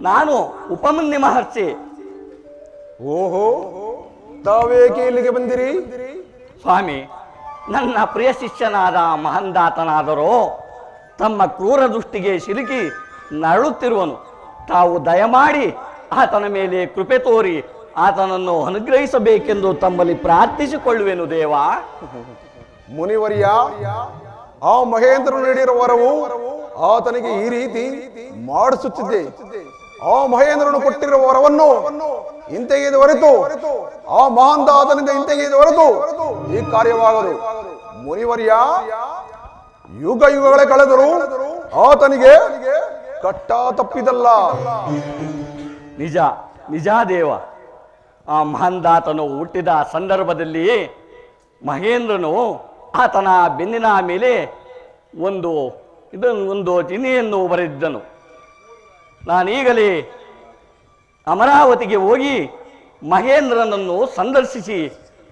ನಾನು ಉಪಮನ್ಯು ಮಹರ್ಷಿ. ಓಹೋ, ತಾವೇಕೆ ಇಲ್ಲಿಗೆ ಬಂದಿರಿ? ಸ್ವಾಮಿ, ನನ್ನ ಪ್ರಿಯ ಶಿಷ್ಯನಾದ ಮಹಂದಾತನಾದರೂ ತಮ್ಮ ಕ್ರೂರ ದೃಷ್ಟಿಗೆ ಸಿಲುಕಿ ನರಳುತ್ತಿರುವನು. ತಾವು ದಯಮಾಡಿ ಆತನ ಮೇಲೆ ಕೃಪೆ ತೋರಿ ಆತನನ್ನು ಅನುಗ್ರಹಿಸಬೇಕೆಂದು ತಮ್ಮಲ್ಲಿ ಪ್ರಾರ್ಥಿಸಿಕೊಳ್ಳುವೆನು ದೇವ. ಮುನಿವರ್ಯ, ಆ ಮಹೇಂದ್ರನು ನೀಡಿರುವ ವರವು ಆತನಿಗೆ ಈ ರೀತಿ ಮಾಡಿಸುತ್ತಿದ್ದೆ. ಆ ಮಹೇಂದ್ರನು ಕೊಟ್ಟಿರುವ ವರವನ್ನು ಹಿಂತೆಗೆದು ಹೊರತು, ಆ ಮಹಾಂದಾತನಿಂದ ಹಿಂತೆಗೆದು ಹೊರತು ಈ ಕಾರ್ಯವಾಗದು. ಮುನಿವರ್ಯ, ಯುಗ ಯುಗಗಳೇ ಕಳೆದರು ಆತನಿಗೆ ಕಟ್ಟ ತಪ್ಪಿದಲ್ಲ. ನಿಜ ನಿಜ ದೇವ. ಆ ಮಹಂದಾತನು ಹುಟ್ಟಿದ ಸಂದರ್ಭದಲ್ಲಿ ಮಹೇಂದ್ರನು ಆತನ ಬೆನ್ನಿನ ಮೇಲೆ ಒಂದು ಚಿಹ್ನೆಯನ್ನು ಬರೆದಿದ್ದನು. ನಾನೀಗಲೇ ಅಮರಾವತಿಗೆ ಹೋಗಿ ಮಹೇಂದ್ರನನ್ನು ಸಂದರ್ಶಿಸಿ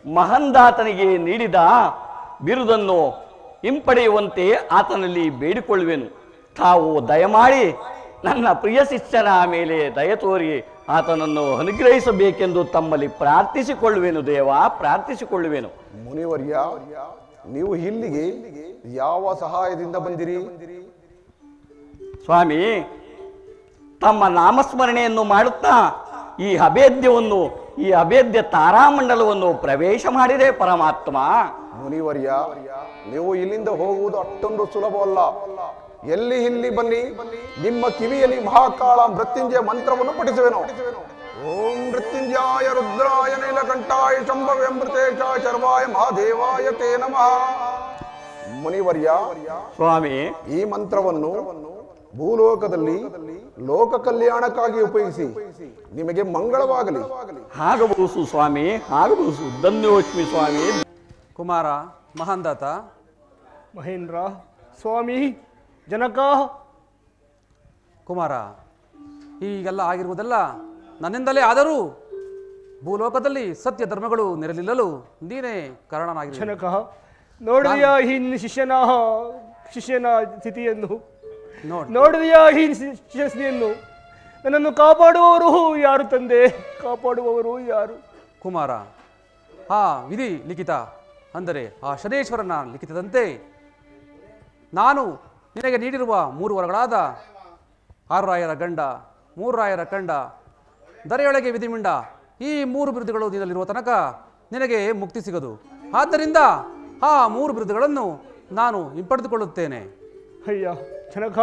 ಮಹಂದಾತನಿಗೆ ನೀಡಿದ ಬಿರುದನ್ನು ಹಿಂಪಡೆಯುವಂತೆ ಆತನಲ್ಲಿ ಬೇಡಿಕೊಳ್ಳುವೆನು. ತಾವು ದಯಮಾಡಿ ನನ್ನ ಪ್ರಿಯ ಶಿಷ್ಯನ ಮೇಲೆ ದಯ ತೋರಿ ಆತನನ್ನು ಅನುಗ್ರಹಿಸಬೇಕೆಂದು ತಮ್ಮಲ್ಲಿ ಪ್ರಾರ್ಥಿಸಿಕೊಳ್ಳುವೆನು ದೇವ, ಪ್ರಾರ್ಥಿಸಿಕೊಳ್ಳುವೆನು. ಮುನಿವರ್ಯ, ನೀವು ಇಲ್ಲಿಗೆ ಯಾವ ಸಹಾಯದಿಂದ ಬಂದಿರಿ? ಸ್ವಾಮಿ, ತಮ್ಮ ನಾಮಸ್ಮರಣೆಯನ್ನು ಮಾಡುತ್ತಾ ಈ ಅಭೇದ್ಯ ತಾರಾಮಂಡಲವನ್ನು ಪ್ರವೇಶ ಮಾಡಿದೆ ಪರಮಾತ್ಮ. ಮುನಿವರ್ಯ, ನೀವು ಇಲ್ಲಿಂದ ಹೋಗುವುದು ಅಷ್ಟೊಂದು ಸುಲಭವಲ್ಲ. ಇಲ್ಲಿ ಬನ್ನಿ, ನಿಮ್ಮ ಕಿವಿಯಲ್ಲಿ ಮಹಾಕಾಳ ಮೃತ್ಯುಂಜಯ ಮಂತ್ರವನ್ನು ಪಠಿಸುವೆನು. ಓಂ ಮೃತ್ಯುಂಜಯಾಯ ರುದ್ರಾಯ ನೀಲಕಂಠಾಯ ಶಂಭವೇ ಅಮೃತೇಶಾಯ ಶರ್ವಾಯ ಮಹಾದೇವಾಯ ತೇ ನಮಃ. ಮುನಿವರ್ಯ, ಸ್ವಾಮಿ, ಈ ಮಂತ್ರವನ್ನು ಭೂಲೋಕದಲ್ಲಿ ಲೋಕ ಕಲ್ಯಾಣಕ್ಕಾಗಿ ಉಪಯೋಗಿಸಿ. ನಿಮಗೆ ಮಂಗಳವಾಗಲಿ. ಆಗಬಹುದು ಸ್ವಾಮಿ, ಆಗಬಹುದು. ಧನ್ಯೋಸ್ಮಿ ಸ್ವಾಮಿ. ಕುಮಾರ, ಮಹಾಂದಾತ, ಮಹೇಂದ್ರ, ಸ್ವಾಮಿ, ಜನಕ. ಕುಮಾರ, ಹೀಗೆಲ್ಲ ಆಗಿರುವುದಲ್ಲ ನನ್ನಿಂದಲೇ. ಆದರೂ ಭೂಲೋಕದಲ್ಲಿ ಸತ್ಯ ಧರ್ಮಗಳು ನೆರಳಿಲ್ಲಲು ನೀನೇ ಕಾರಣನಾಗಿ. ಜನಕ, ನೋಡಿದೆಯಾ ಈ ಶಿಷ್ಯನ ಸ್ಥಿತಿಯನ್ನು? ನೋಡಿದೆಯಾ ಈ ಶಿಷ್ಯನಿಯನ್ನು? ನನ್ನನ್ನು ಕಾಪಾಡುವವರು ಯಾರು ತಂದೆ? ಕಾಪಾಡುವವರು ಯಾರು? ಕುಮಾರ, ಆ ವಿಧಿ ಲಿಖಿತ ಅಂದರೆ ಆ ಶನೇಶ್ವರನ ಲಿಖಿತದಂತೆ ನಾನು ನಿನಗೆ ನೀಡಿರುವ 3 ವರಗಳಾದ 6 ರಾಯರ ಗಂಡ, 3 ರಾಯರ ಕಂಡ, ದರೆಯೊಳಗೆ ವಿಧಿಮಿಂಡ, ಈ 3 ಬಿರುದುಗಳು ನಿನ್ನಲ್ಲಿರುವ ತನಕ ನಿನಗೆ ಮುಕ್ತಿ ಸಿಗದು. ಆದ್ದರಿಂದ ಆ 3 ಬಿರುದುಗಳನ್ನು ನಾನು ಹಿಂಪಡೆದುಕೊಳ್ಳುತ್ತೇನೆ. ಅಯ್ಯ ಜನಕ,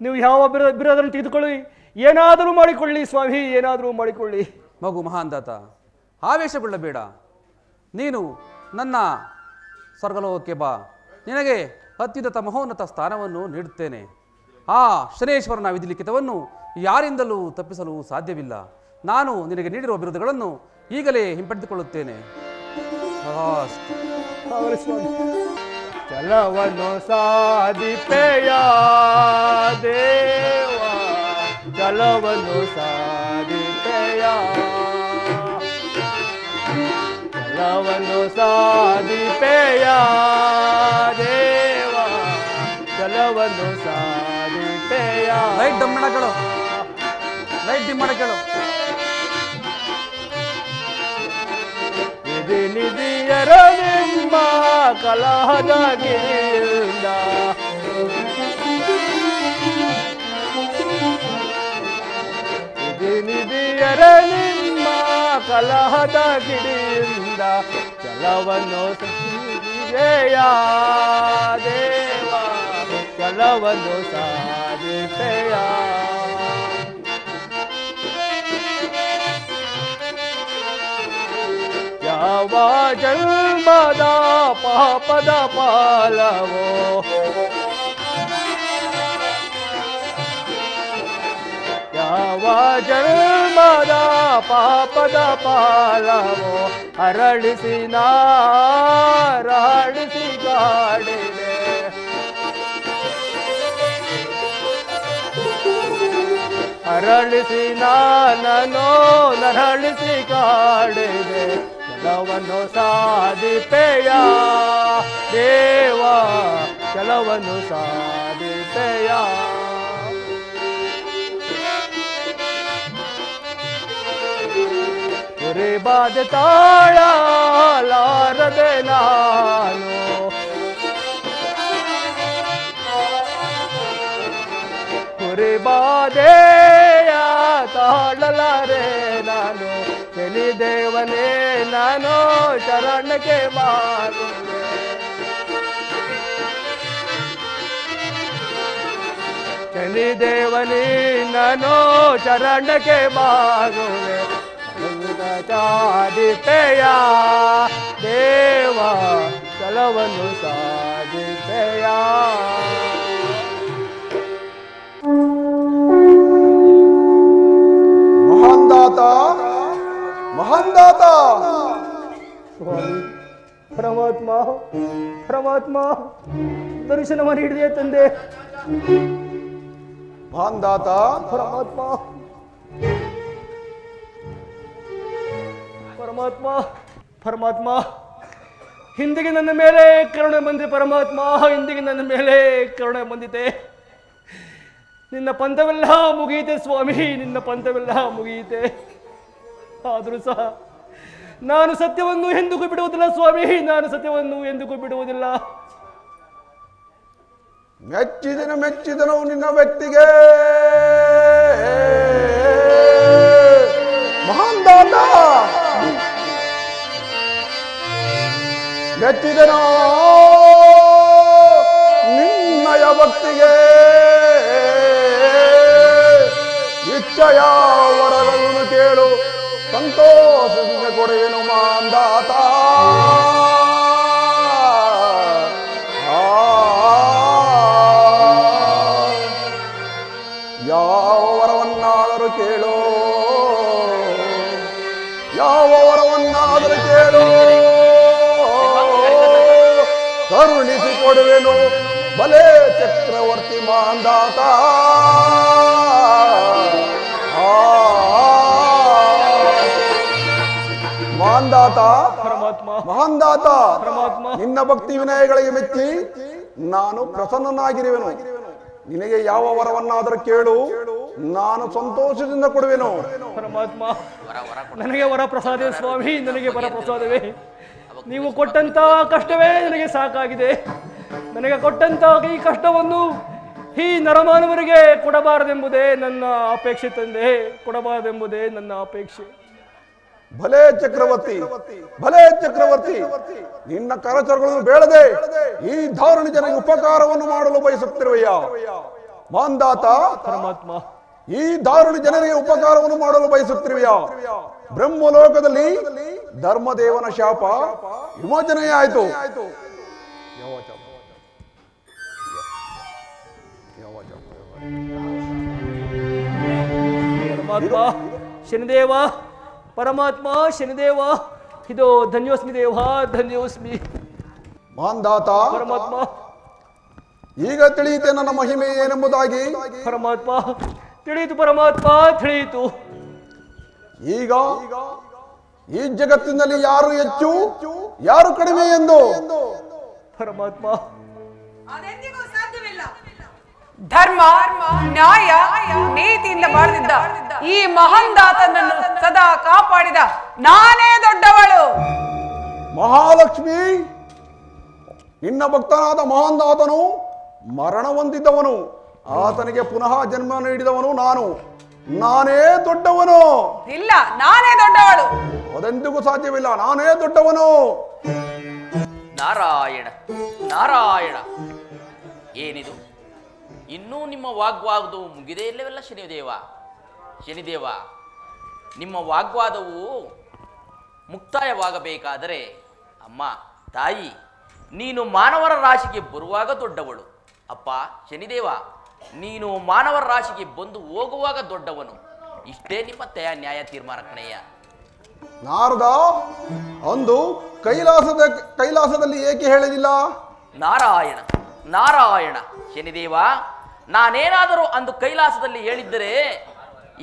ನೀವು ಯಾವ ಬಿರುದನ್ನು ತೆಗೆದುಕೊಳ್ಳಿ, ಏನಾದರೂ ಮಾಡಿಕೊಳ್ಳಿ ಸ್ವಾಮಿ, ಏನಾದರೂ ಮಾಡಿಕೊಳ್ಳಿ. ಮಗು ಮಹಾಂದಾತ, ಆವೇಶಗೊಳ್ಳಬೇಡ. ನೀನು ನನ್ನ ಸ್ವರ್ಗಲೋಕಕ್ಕೆ ಬಾ, ನಿನಗೆ ಅತ್ಯುನ್ನತ ಮಹೋನ್ನತ ಸ್ಥಾನವನ್ನು ನೀಡುತ್ತೇನೆ. ಆ ಶನೇಶ್ವರನ ವಿಧಿಲಿಖಿತವನ್ನು ಯಾರಿಂದಲೂ ತಪ್ಪಿಸಲು ಸಾಧ್ಯವಿಲ್ಲ. ನಾನು ನಿನಗೆ ನೀಡಿರುವ ಬಿರುದುಗಳನ್ನು ಈಗಲೇ ಹಿಂಪಡೆದುಕೊಳ್ಳುತ್ತೇನೆ. ಚಲವನ್ನು ಸಾಧಿಪೆಯ ದೇವ, ಚಲವನ್ನು ಸಾಧಿಪೆಯ, ಚಲವನ್ನು ಸಾಧಿಪೆಯ ದೇವ, ಚಲವನ್ನು ಸಾಧಿಪೆಯ. Light ದಮ್ಮಣಗಳು, light ದಿಮ್ಮಣಗಳು. ನಿಧಿಯರ ನಿಮ್ಮ ಕಲಹದ ಗಿರಿಯಿಂದ, ನಿಧಿಯರ ನಿಮ್ಮ ಕಲಹದ ಗಿರಿಯಿಂದ, ಚಲವನ್ನು ಸಾಧಿಪೆಯ ದೇವ, ಚಲವನ್ನು ಸಾಧಿಪೆಯ. ಯಾವ ಜನ್ಮದ ಪಾಪದ ಪಾಲವೋ, ಯಾವ ಜನ್ಮದ ಪಾಪದ ಪಾಲವೋ, ಅರಳಿಸಿ ನಾರಳಿಸಿ ಗಾಡಿದೆ, ಅರಳಿಸಿ ನಾನೋ ನರಳಿಸಿ ಕಾಡಿದೆ. ಚಲವನ್ನು ಸಾಧಿಪೆಯ ದೇವ, ಚಲವನ್ನು ಸಾಧಿಪೆಯ. ಕುರಿ ಬಾದ ತಾಳಲಾರದೆ ನಾನು, ಕುರಿ ಬಾದೆಯ ತಾಳಲಾರೆ ನಾನು, ಶನಿದೇವನೇ ನಾನು ಶರಣಕ್ಕೆ ಬಾರುವೆ. ಶನಿದೇವನೇ ನಾನು ಶರಣಕ್ಕೆ ಬಾರುವೆ. ಸಾಧಿಪೆಯ ದೇವ, ಚಲವನ್ನು ಸಾಧಿಪೆಯ. ಮಹಾಂದಾತ, ಮಹಾಂದಾತ. ಸ್ವಾಮಿ, ಪರಮಾತ್ಮ, ಪರಮಾತ್ಮ, ದರ್ಶನ ಮಾಡಿ ಹಿಡಿದೆ ತಂದೆ. ಮಹಾಂದಾತ, ಪರಮಾತ್ಮ, ಪರಮಾತ್ಮ, ಪರಮಾತ್ಮ, ಹಿಂದಿಗೆ ನನ್ನ ಮೇಲೆ ಕರುಣೆ ಬಂದಿದೆ. ಪರಮಾತ್ಮ, ಹಿಂದಿಗೆ ನನ್ನ ಮೇಲೆ ಕರುಣೆ ಬಂದಿದೆ. ನಿನ್ನ ಪಂಥವೆಲ್ಲ ಮುಗಿಯಿತೆ ಸ್ವಾಮಿ, ನಿನ್ನ ಪಂಥವೆಲ್ಲ ಮುಗಿಯಿತೆ. ಆದರೂ ಸಹ ನಾನು ಸತ್ಯವನ್ನು ಎಂದಿಗೂ ಬಿಡುವುದಿಲ್ಲ ಸ್ವಾಮಿ, ನಾನು ಸತ್ಯವನ್ನು ಎಂದಿಗೂ ಬಿಡುವುದಿಲ್ಲ. ಮೆಚ್ಚಿದನು ನಿನ್ನ ವ್ಯಕ್ತಿಗೆ ಮಹಾಂದಾತ. ಮೆಚ್ಚಿದನೋ ನಿನ್ನಯ ಭಕ್ತಿಗೆ, ಇಚ್ಛೆಯ ವರಗಳನ್ನು ಕೇಳು, ಸಂತೋಷದಿಂದ ಕೊಡುವೆನು ಮಹಾಂದಾತ. ವರವನ್ನಾದರೂ ಕೇಳು ಕರುಣಿಸಿ ಕೊಡುವೆನು ಬಲೆ ಚಕ್ರವರ್ತಿ ಮಾಂದಾತ ಮಾಂದಾತ ಮಹಾಂದಾತ ನಿನ್ನ ಭಕ್ತಿ ವಿನಯಗಳಿಗೆ ಮೆಚ್ಚಿ ನಾನು ಪ್ರಸನ್ನನಾಗಿರುವೆನು. ನಿನಗೆ ಯಾವ ವರವನ್ನಾದರೂ ಕೇಳು, ನಾನು ಸಂತೋಷದಿಂದ ಕೊಡುವೆನು. ಪರಮಾತ್ಮ, ನನಗೆ ವರ ಪ್ರಸಾದ ಸ್ವಾಮಿ, ನನಗೆ ವರ ಪ್ರಸಾದವೇ. ನೀವು ಕೊಟ್ಟಂತ ಕಷ್ಟವೇ ನನಗೆ ಸಾಕಾಗಿದೆ. ನನಗೆ ಕೊಟ್ಟಂತ ಈ ಕಷ್ಟವನ್ನು ಈ ನರಮಾನವರಿಗೆ ಕೊಡಬಾರದೆಂಬುದೇ ನನ್ನ ಅಪೇಕ್ಷೆ ತಂದೆ, ಕೊಡಬಾರದೆಂಬುದೇ ನನ್ನ ಅಪೇಕ್ಷೆ. ಭಲೇ ಚಕ್ರವರ್ತಿ, ಭಲೇ ಚಕ್ರವರ್ತಿ, ನಿನ್ನ ಕರಚರಗಳನ್ನು ಬೇಡದೆ ಈ ಧಾರಣಿ ಜನರಿಗೆ ಉಪಕಾರವನ್ನು ಮಾಡಲು ಬಯಸುತ್ತಿರುವೆಯ ಮಾಂದಾತ. ಪರಮಾತ್ಮ, ಈ ಧಾರಣಿ ಜನರಿಗೆ ಉಪಕಾರವನ್ನು ಮಾಡಲು ಬಯಸುತ್ತಿರುವೆಯ. ಬ್ರಹ್ಮಲೋಕದಲ್ಲಿ ಧರ್ಮದೇವನ ಶಾಪ ವಿಮೋಚನೆಯಾಯಿತು. ಪರಮಾತ್ಮ ಶನಿದೇವ, ಪರಮಾತ್ಮ ಶನಿದೇವ, ಇದು ಧನ್ಯೋಸ್ಮಿ ದೇವ, ಧನ್ಯೋಸ್ಮಿ. ಮಾಂದಾತ, ಪರಮಾತ್ಮ, ಈಗ ತಿಳಿಯುತ್ತೆ ನನ್ನ ಮಹಿಮೆ ಏನೆಂಬುದಾಗಿ. ಪರಮಾತ್ಮ ತಿಳಿಯಿತು, ಪರಮಾತ್ಮ ತಿಳಿಯಿತು. ಈಗ ಈ ಜಗತ್ತಿನಲ್ಲಿ ಯಾರು ಹೆಚ್ಚು ಯಾರು ಕಡಿಮೆ ಎಂದು ಪರಮಾತ್ಮ ಅದೆಂದಿಗೂ ಸಾಧ್ಯವಿಲ್ಲ. ಧರ್ಮ, ನ್ಯಾಯ, ನೀತಿಯಿಂದ ಬಾಳ್ದಿದ್ದ ಈ ಮಹಾಂದಾತನನ್ನು ಸದಾ ಕಾಪಾಡಿದ ನಾನೇ ದೊಡ್ಡವಳು. ಮಹಾಲಕ್ಷ್ಮಿ, ನಿನ್ನ ಭಕ್ತನಾದ ಮಹಾಂದಾತನು ಮರಣ ಹೊಂದಿದ್ದವನು. ಆತನಿಗೆ ಪುನಃ ಜನ್ಮ ನೀಡಿದವನು ನಾನು. ನಾನೇ ದೊಡ್ಡವನು. ಇಲ್ಲ, ನಾನೇ ದೊಡ್ಡವಳು. ಅದೆಂದಿಗೂ ಸಾಧ್ಯವಿಲ್ಲ. ನಾನೇ ದೊಡ್ಡವನು. ನಾರಾಯಣ ನಾರಾಯಣ, ಏನಿದು? ಇನ್ನೂ ನಿಮ್ಮ ವಾಗ್ವಾದವು ಮುಗಿದೇ ಇಲ್ಲವೆಲ್ಲ ಶನಿದೇವ. ಶನಿದೇವ, ನಿಮ್ಮ ವಾಗ್ವಾದವು ಮುಕ್ತಾಯವಾಗಬೇಕಾದರೆ ಅಮ್ಮ ತಾಯಿ, ನೀನು ಮಾನವರ ರಾಶಿಗೆ ಬರುವಾಗ ದೊಡ್ಡವಳು. ಅಪ್ಪ ಶನಿದೇವ, ನೀನು ಮಾನವರ ರಾಶಿಗೆ ಬಂದು ಹೋಗುವಾಗ ದೊಡ್ಡವನು. ಇಷ್ಟೇ ನಿಮ್ಮ ನ್ಯಾಯ ತೀರ್ಮಾನ ಕಣಯ್ಯ. ನಾರದ ಅಂದು ಕೈಲಾಸದಲ್ಲಿ ಏಕೆ ಹೇಳಿದಿಲ್ಲ? ನಾರಾಯಣ ನಾರಾಯಣ, ಶನಿದೇವ, ನಾನೇನಾದರೂ ಅಂದು ಕೈಲಾಸದಲ್ಲಿ ಹೇಳಿದ್ದರೆ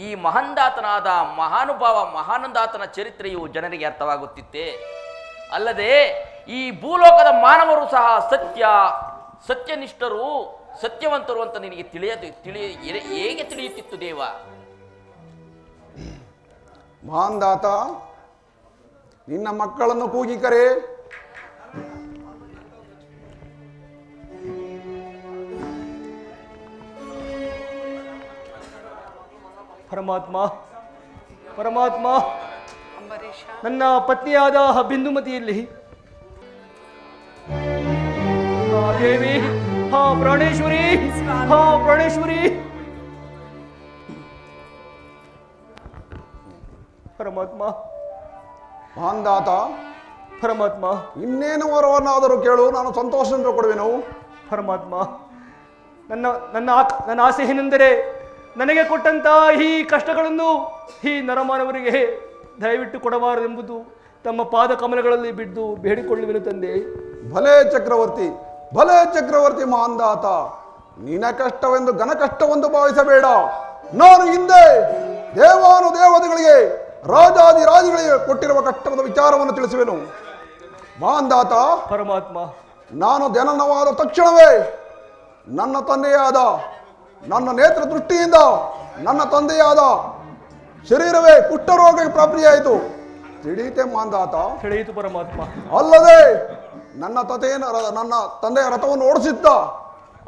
ಈ ಮಹಂದಾತನಾದ ಮಹಾನುಭಾವ ಮಹಾನಂದಾತನ ಚರಿತ್ರೆಯು ಜನರಿಗೆ ಅರ್ಥವಾಗುತ್ತಿತ್ತೆ. ಅಲ್ಲದೆ ಈ ಭೂಲೋಕದ ಮಾನವರು ಸಹ ಸತ್ಯನಿಷ್ಠರು, ಸತ್ಯವಂತರು ಅಂತ ನಿನಗೆ ಹೇಗೆ ತಿಳಿಯುತ್ತಿತ್ತು ದೇವ? ಮಹಾಂದಾತ, ನಿನ್ನ ಮಕ್ಕಳನ್ನು ಕೂಗಿ ಕರೆ. ಪರಮಾತ್ಮ, ಪರಮಾತ್ಮ, ನನ್ನ ಪತ್ನಿಯಾದ ಬಿಂದುಮತಿಯಲ್ಲಿ ದೇವಿ, ಹಾ ಪ್ರಾಣೇಶ್ವರಿ, ಹಾ ಪ್ರಾಣೇಶ್ವರಿ. ಪರಮಾತ್ಮ, ಮಹಾಂದಾತ, ಪರಮಾತ್ಮ, ಇನ್ನೇನು ವರವನ್ನಾದರೂ ಕೇಳು, ನಾನು ಸಂತೋಷದಿಂದ ಕೊಡುವೆನು. ಪರಮಾತ್ಮ, ನನ್ನ ಆಸೆ ಏನೆಂದರೆ ನನಗೆ ಕೊಟ್ಟಂತ ಈ ಕಷ್ಟಗಳನ್ನು ಈ ನರಮಾನವರಿಗೆ ದಯವಿಟ್ಟು ಕೊಡಬಾರದೆಂಬುದು ತಮ್ಮ ಪಾದ ಕಮಲಗಳಲ್ಲಿ ಬಿದ್ದು ಬೇಡಿಕೊಳ್ಳುವೆನು ತಂದೆ. ಭಲೇ ಚಕ್ರವರ್ತಿ, ಭಲೇ ಚಕ್ರವರ್ತಿ ಮಹಾಂದಾತ, ನಿನ್ನ ಕಷ್ಟವೆಂದು ಘನ ಕಷ್ಟವೆಂದು ಭಾವಿಸಬೇಡ. ನಾನು ಹಿಂದೆ ದೇವಾನುದೇವತೆಗಳಿಗೆ ರಾಜಾದಿರಾಜಗಳಿಗೆ ಕೊಟ್ಟಿರುವ ಕಷ್ಟದ ವಿಚಾರವನ್ನು ತಿಳಿಸುವೆನು. ಮಹಾಂದಾತ, ಪರಮಾತ್ಮ, ನಾನು ಜನನವಾದ ತಕ್ಷಣವೇ ನನ್ನ ತಂದೆಯಾದ ನನ್ನ ನೇತ್ರ ದೃಷ್ಟಿಯಿಂದ ನನ್ನ ತಂದೆಯಾದ ಶರೀರವೇ ಕುಷ್ಠರೋಗಕ್ಕೆ ಪ್ರಾಪ್ತಿಯಾಯಿತು. ತಿಳಿಯಿತೆ ಮಹಾಂದಾತ? ತಿಳಿಯಿತು ಪರಮಾತ್ಮ. ಅಲ್ಲದೆ ನನ್ನ ತಂದೆಯ ರಥವನ್ನು ಓಡಿಸಿದ್ದ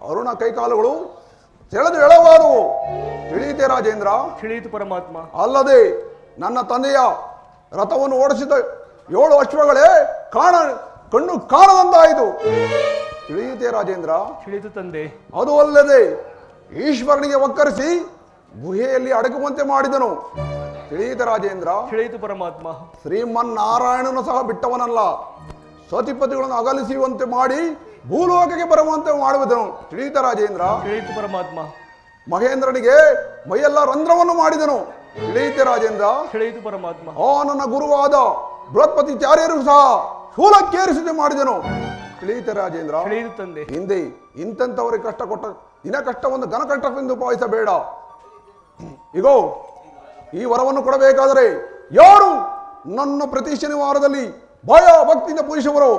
ಅರುಣ ಕೈಕಾಲುಗಳು ಸೆಳೆದು ಎಳವಾದವು. ತಿಳಿಯಿತೆ ರಾಜೇಂದ್ರ? ತಿಳಿಯಿತು ಪರಮಾತ್ಮ. ಅಲ್ಲದೆ ನನ್ನ ತಂದೆಯ ರಥವನ್ನು ಓಡಿಸಿದ 7 ಅಶ್ವಗಳೇ ಕಣ್ಣು ಕಾಣದಂತಾಯಿತು. ತಿಳಿಯಿತೆ ರಾಜೇಂದ್ರ? ತಿಳಿಯಿತು ತಂದೆ. ಅದು ಅಲ್ಲದೆ ಈಶ್ವರನಿಗೆ ಒಕ್ಕರಿಸಿ ಗುಹೆಯಲ್ಲಿ ಅಡಗುವಂತೆ ಮಾಡಿದನು. ತಿಳಿಯಿತೆ ರಾಜೇಂದ್ರ? ತಿಳಿಯಿತು ಪರಮಾತ್ಮ. ಶ್ರೀಮನ್ನಾರಾಯಣನು ಸಹ ಬಿಟ್ಟವನಲ್ಲ. ಸತಿಪತಿಗಳನ್ನು ಅಗಲಿಸುವಂತೆ ಮಾಡಿ ಭೂಲೋಕಕ್ಕೆ ಬರುವಂತೆ ಮಾಡುವುದನು. ತಿಳಿಯಿತ ರಾಜೇಂದ್ರ? ತಿಳಿಯಿತು ಪರಮಾತ್ಮ. ಮಹೇಂದ್ರನಿಗೆ ಮೈಯೆಲ್ಲ ರಂಧ್ರವನ್ನು ಮಾಡಿದನು. ತಿಳಿಯಿತೆ ರಾಜೇಂದ್ರ? ತಿಳಿಯಿತು ಪರಮಾತ್ಮ. ನನ್ನ ಗುರುವಾದ ಬೃಹಸ್ಪತಿ ಚಾರ್ಯರು ಸಹ ಶೂಲಕ್ಕೇರಿಸಿದೆ ಮಾಡಿದನು. ತಿಳಿಯುತ್ತೆ ರಾಜೇಂದ್ರ, ತಂದೆ. ಹಿಂದೆ ಇಂಥವರಿಗೆ ಕಷ್ಟ ಕೊಟ್ಟ ದಿನ ಕಷ್ಟವನ್ನು ಘನ ಕಷ್ಟವೆಂದು ಭಾವಿಸಬೇಡ. ಈಗೋ ಈ ವರವನ್ನು ಕೊಡಬೇಕಾದರೆ ಯಾರು ನನ್ನ ಪ್ರತಿ ಶನಿವಾರದಲ್ಲಿ ಭಯ ಭಕ್ತಿಯಿಂದ ಪೂಜಿಸುವರು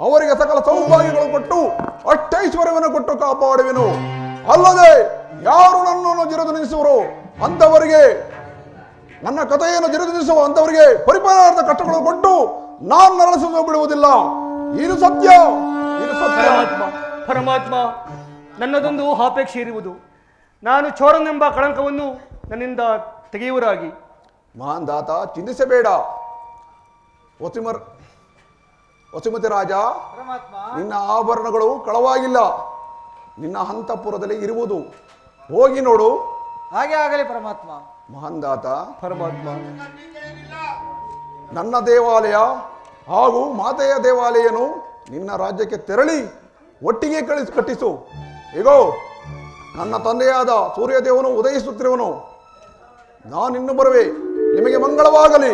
ಅವರಿಗೆ ಸಕಲ ಸೌಭಾಗ್ಯಗಳು ಕೊಟ್ಟು ಅಷ್ಟೈಶ್ವರ್ಯವನ್ನು ಕೊಟ್ಟು ಕಾಪಾಡುವೆನು. ಅಲ್ಲದೆ ಯಾರು ನನ್ನನ್ನು ಜಿರದು ನಿಲ್ಲಿಸುವರು ಅಂತವರಿಗೆ, ನನ್ನ ಕಥೆಯನ್ನು ಜಿರದು ನಿಲ್ಲಿಸುವ ಅಂತವರಿಗೆ ಪರಿಪೂರ್ಣ ಕಷ್ಟಗಳು ಕೊಟ್ಟು ನಾನು ನರಳಿಸಲು ಬಿಡುವುದಿಲ್ಲ. ಇದು ಸತ್ಯ, ಇದು ಸತ್ಯ. ಪರಮಾತ್ಮ, ನನ್ನದೊಂದು ಅಪೇಕ್ಷೆ ಇರುವುದು. ನಾನು ಚೋರನೆಂಬ ಕಳಂಕವನ್ನು ನನ್ನಿಂದ ತೆಗೆಯುವರಾಗಿ. ಮಹಾನ್ ದಾತ, ಚಿಂತಿಸಬೇಡ. ವಸುಮತಿ ರಾಜ, ನಿನ್ನ ಆಭರಣಗಳು ಕಳವಾಗಿಲ್ಲ, ನಿನ್ನ ಅಂತಃಪುರದಲ್ಲಿ ಇರುವುದು. ಹೋಗಿ ನೋಡು. ಹಾಗೆ ಆಗಲಿ ಪರಮಾತ್ಮ. ಮಹಾನ್ ದಾತ, ಪರಮಾತ್ಮ, ನನ್ನ ದೇವಾಲಯ ಹಾಗೂ ಮಾತೆಯ ದೇವಾಲಯನು ನಿನ್ನ ರಾಜ್ಯಕ್ಕೆ ತೆರಳಿ ಒಟ್ಟಿಗೆ ಕಟ್ಟಿಸು. ಈಗೋ ನನ್ನ ತಂದೆಯಾದ ಸೂರ್ಯದೇವನು ಉದಯಿಸುತ್ತಿರುವನು. ನಾನಿನ್ನು ಬರುವೆ. ನಿಮಗೆ ಮಂಗಳವಾಗಲಿ.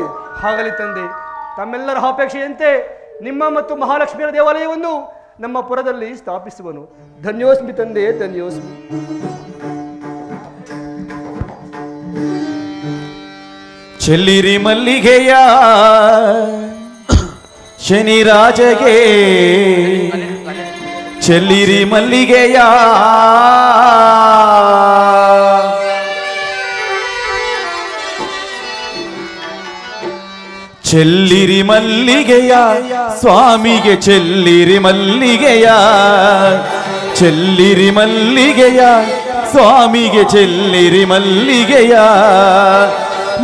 ಆಗಲಿ ತಂದೆ. ತಮ್ಮೆಲ್ಲರ ಅಪೇಕ್ಷೆಯಂತೆ ನಿಮ್ಮ ಮತ್ತು ಮಹಾಲಕ್ಷ್ಮಿಯರ ದೇವಾಲಯವನ್ನು ನಮ್ಮ ಪುರದಲ್ಲಿ ಸ್ಥಾಪಿಸುವನು. ಧನ್ಯೋಸ್ಮಿ ತಂದೆ, ಧನ್ಯೋಸ್ಮಿ. ಚೆಲ್ಲಿರಿ ಮಲ್ಲಿಗೆಯ ಶನಿರಾಜಗೆ, ಚೆಲ್ಲಿರಿ ಮಲ್ಲಿಗೆಯ ಚೆಲ್ಲಿರಿ ಮಲ್ಲಿಗೆಯ ಸ್ವಾಮಿಗೆ, ಚೆಲ್ಲಿರಿ ಮಲ್ಲಿಗೆಯ, ಚೆಲ್ಲಿರಿ ಮಲ್ಲಿಗೆಯ ಸ್ವಾಮಿಗೆ, ಚೆಲ್ಲಿರಿ ಮಲ್ಲಿಗೆಯ.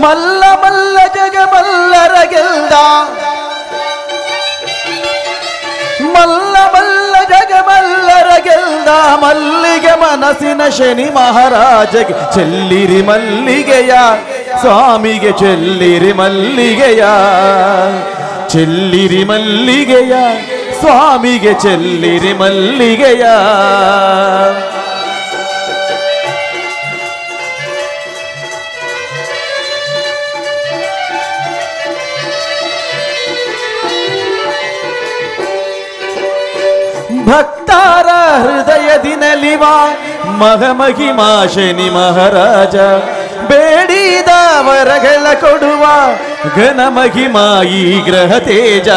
ಮಲ್ಲ ಮಲ್ಲ ಜಗ ಮಲ್ಲರ ಗೆಲ್ದ, ಮಲ್ಲ ಮಲ್ಲ ಜಗ ಮಲ್ಲರ ಗೆಲ್ದ, ಮಲ್ಲಿಗೆ ಮನಸ್ಸಿನ ಶನಿ ಮಹಾರಾಜಗೆ, ಚೆಲ್ಲಿರಿ ಮಲ್ಲಿಗೆಯ ಸ್ವಾಮಿಗೆ, ಚೆಲ್ಲಿರಿ ಮಲ್ಲಿಗೆಯ, ಚೆಲ್ಲಿರಿ ಮಲ್ಲಿಗೆಯ ಸ್ವಾಮಿಗೆ, ಚೆಲ್ಲಿರಿ ಮಲ್ಲಿಗೆಯ. ಭಕ್ತಾರ ಹೃದಯದಿ ನಲಿವ ಮಹಮಹಿಮಾ ಶನಿ ಮಹಾರಾಜ, ಬೇಡಿದ ವರಗಳ ಕೊಡುವ ಘನ ಮಹಿಮಾ ಈ ಗ್ರಹ ತೇಜ.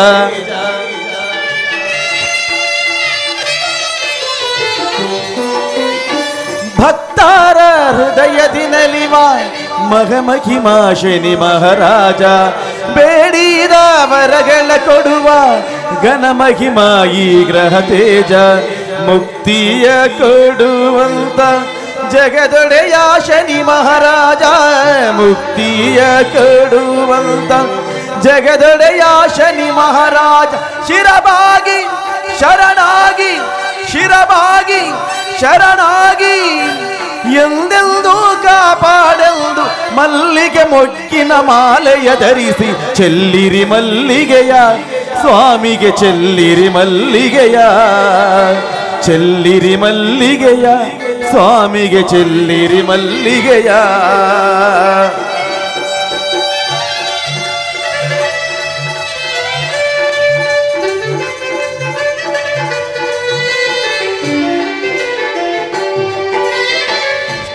ಭಕ್ತಾರ ಹೃದಯದಿ ನಲಿವ ಮಹಮಹಿಮಾ ಶನಿ ಮಹಾರಾಜ, ಬೇಡಿದ ವರಗಳ ಕೊಡುವ ಘನ ಮಹಿಮಾ ಈ ಗ್ರಹ ತೇಜ. ಮುಕ್ತಿಯ ಕೊಡುವಂತ ಜಗದೊಡೆಯ ಶನಿ ಮಹಾರಾಜ, ಮುಕ್ತಿಯ ಕೊಡುವಂತ ಜಗದೊಡೆಯ ಶನಿ ಮಹಾರಾಜ. ಶಿರಬಾಗಿ ಶರಣಾಗಿ, ಶಿರಬಾಗಿ ಶರಣಾಗಿ, ಎಂದೆಂದು ಕಾಪಾಡೆಂದು ಮಲ್ಲಿಗೆ ಮೊಗ್ಗಿನ ಮಾಲೆಯ ಧರಿಸಿ, ಚೆಲ್ಲಿರಿ ಮಲ್ಲಿಗೆಯ ಸ್ವಾಮಿಗೆ, ಚೆಲ್ಲಿರಿ ಮಲ್ಲಿಗೆಯ, ಚೆಲ್ಲಿರಿ ಮಲ್ಲಿಗೆಯ ಸ್ವಾಮಿಗೆ, ಚೆಲ್ಲಿರಿ ಮಲ್ಲಿಗೆಯ.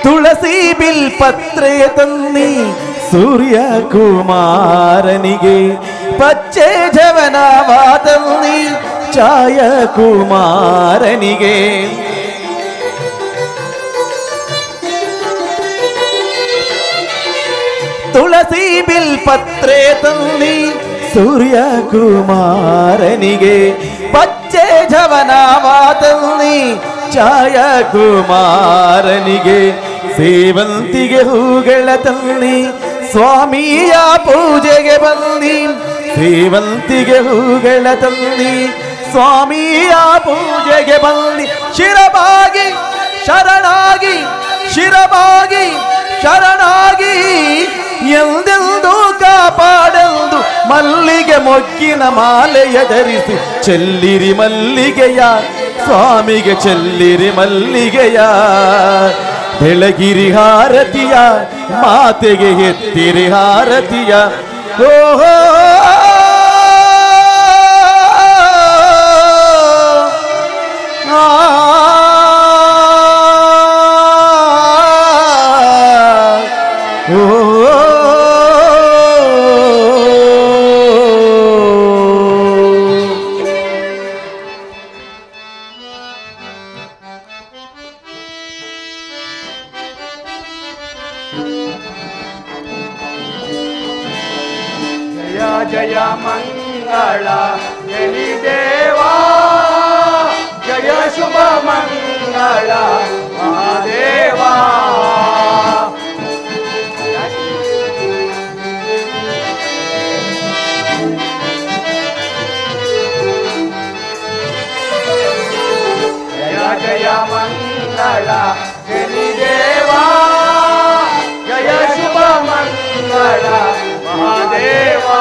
ತುಳಸಿ ಬಿಲ್ಪತ್ರೆ ತನ್ನಿ ಸೂರ್ಯ ಕುಮಾರನಿಗೆ, ಪಚ್ಚೆ ಜವನವ ತನ್ನಿ ಛಾಯ ಕುಮಾರನಿಗೆ. ತುಳಸಿ ಬಿಲ್ಪತ್ರೆ ತನ್ನಿ ಸೂರ್ಯ ಕುಮಾರನಿಗೆ, ಪಚ್ಚೆ ಜವನವ ತನ್ನಿ ಛಾಯ ಕುಮಾರನಿಗೆ. ಸೇವಂತಿಗೆ ಹೂಗಳ ತನ್ನಿ ಸ್ವಾಮಿಯ ಪೂಜೆಗೆ ಬನ್ನಿ, ಸೇವಂತಿಗೆ ಹೂಗಳ ತನ್ನಿ ಸ್ವಾಮಿಯ ಪೂಜೆಗೆ ಬನ್ನಿ. ಶಿರಬಾಗಿ ಶರಣಾಗಿ, ಶಿರಬಾಗಿ ಶರಣಾಗಿ, ಎಂದೆಂದು ಕಾಪಾಡೆಂದು ಮಲ್ಲಿಗೆ ಮೊಗ್ಗಿನ ಮಾಲೆಯ ಧರಿಸಿ, ಚೆಲ್ಲಿರಿ ಮಲ್ಲಿಗೆಯ ಸ್ವಾಮಿಗೆ, ಚೆಲ್ಲಿರಿ ಮಲ್ಲಿಗೆಯ. ಬೆಳಗಿರಿ ಹಾರತಿಯ ಮಾತೆಗೆ ಎತ್ತಿರಿ ಹಾರತಿಯ. ಓಹೋ ಮಂಗಳ ಶನಿ ದೇವಾ ಜಯ ಶುಭ ಮಂಗಳ ಮಹಾದೇವಾ ಜಯ ಜಯ ಮಂಗಳ ಶನಿ ದೇವಾ ಜಯ ಶುಭ ಮಂಗಳ ಮಹಾದೇವಾ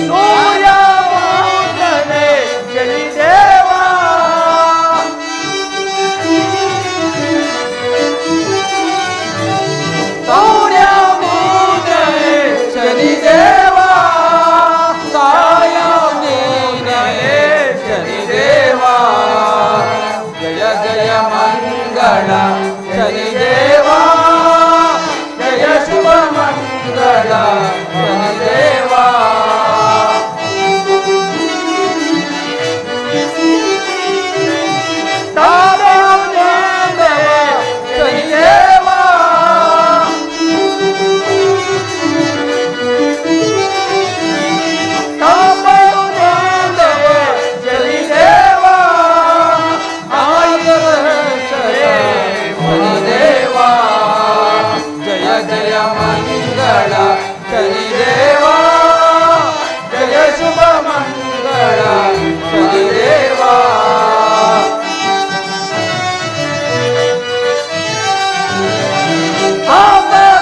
ಸೂರ್ಯ ಮೌಂಗನೆ ಶನಿ ದೇವಾ ಸೂರ್ಯ ಮೌಂಗನೆ ಶನಿ ದೇವಾ ಸಾಯ ನೀನೇ ಶನಿ ದೇವಾ ಜಯ ಜಯ ಮಂಗಳ ಶನಿ ದೇವಾ ಜಯ ಶುಭ ಮಂಗಳ ಶನಿ ದೇವಾ ಶನಿ ದೇವಾ ಜಯ ಜಯ ಮಂಗಳ ಶನಿ ದೇವಾ ಜಯ ಶುಭ ಮಂಗಳ ಶನಿ ದೇವಾ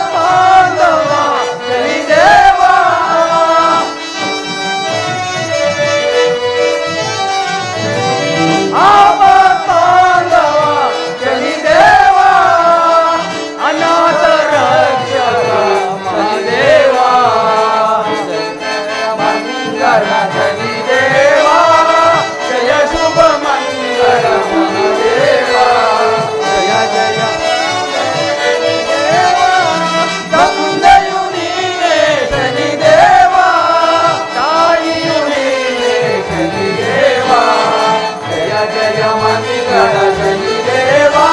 ಪಾಂಡವ ಶನಿ ದೇವಾ ಪಾಂಡವ ಶನಿ ದೇವಾ ಅನಾಥ ರಕ್ಷಕ ಶನಿದೇವಾ ಮಂಗಳ ಶನಿ ದೇವಾ ಜಯ ಶುಭ ಮಂಗಳ ಶನಿದೇವಾ ಜಯ ಜಯ ತಂದೆಯು ನೀನೇ ಶನಿದೇವಾ ತಾಯಿಯು ನೀನೇ ಶನಿದೇವಾ ಜಯ ಜಯ ಮಂಗಳ ಶನಿದೇವಾ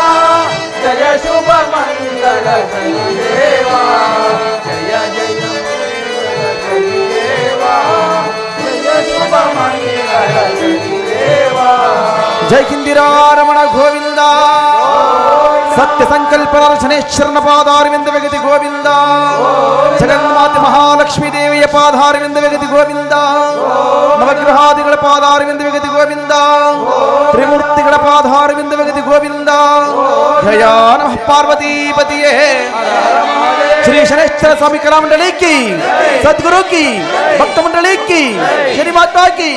ಜಯ ಶುಭ ಮಂಗಳ ಶನಿದೇವಾ ಜಯ ಜಯ ಶನಿದೇವಾ ಜಯ ಶುಭ ಮಂಗಳ ಶನಿದೇವಾ ಜೈ ಕಿಂದಿರಾ ರಮಣ ಗೋವಿಂದ ಸತ್ಯ ಸಂಕಲ್ಪ ಶನೇಶ್ವರನ ಪಾದಾರವಿಂದ ವ್ಯಗತಿ ಗೋವಿಂದ ಜಗನ್ಮಾತೆ ಮಹಾಲಕ್ಷ್ಮೀ ದೇವಿಯ ಪಾದಾರವಿಂದ ವ್ಯಗತಿ ಗೋವಿಂದ ನವಗ್ರಹಾದಿಗಳ ಪಾದಾರವಿಂದ ವ್ಯಗತಿ ಗೋವಿಂದ ತ್ರಿಮೂರ್ತಿಗಳ ಪಾದಾರವಿಂದ ವ್ಯಗತಿ ಗೋವಿಂದ ಜಯ ನಮಃ ಪಾರ್ವತೀಪತಿಯೇ श्री शनेश्वर स्वामी कला मंडली की सदगुरु की भक्त मंडली की शनि माता की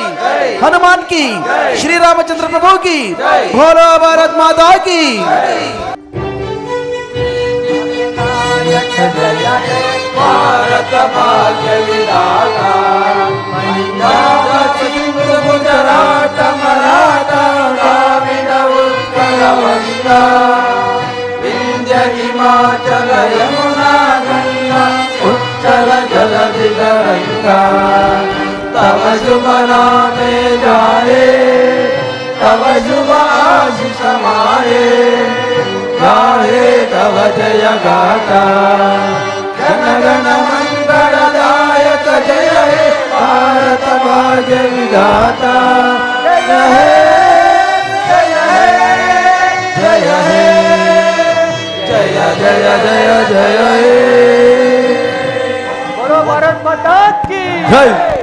हनुमान की श्री रामचंद्र प्रभु की भोला भारत माता की भारत भाग्य विधाता गुजरात मराठा द्राविड उत्कल वंदा विंध्य हिमाचल यमुना गंगा उच्चल जलधि तरंगा तव शुभ नामे जाए तव शुभ आशीष माए गाहे तव जय गाथा जन गण मंगलदायक जय हे भारत भाग्य विधाता जय हे जय हे जय हे जय जय जय जय हे बोलो भारत माता की जय।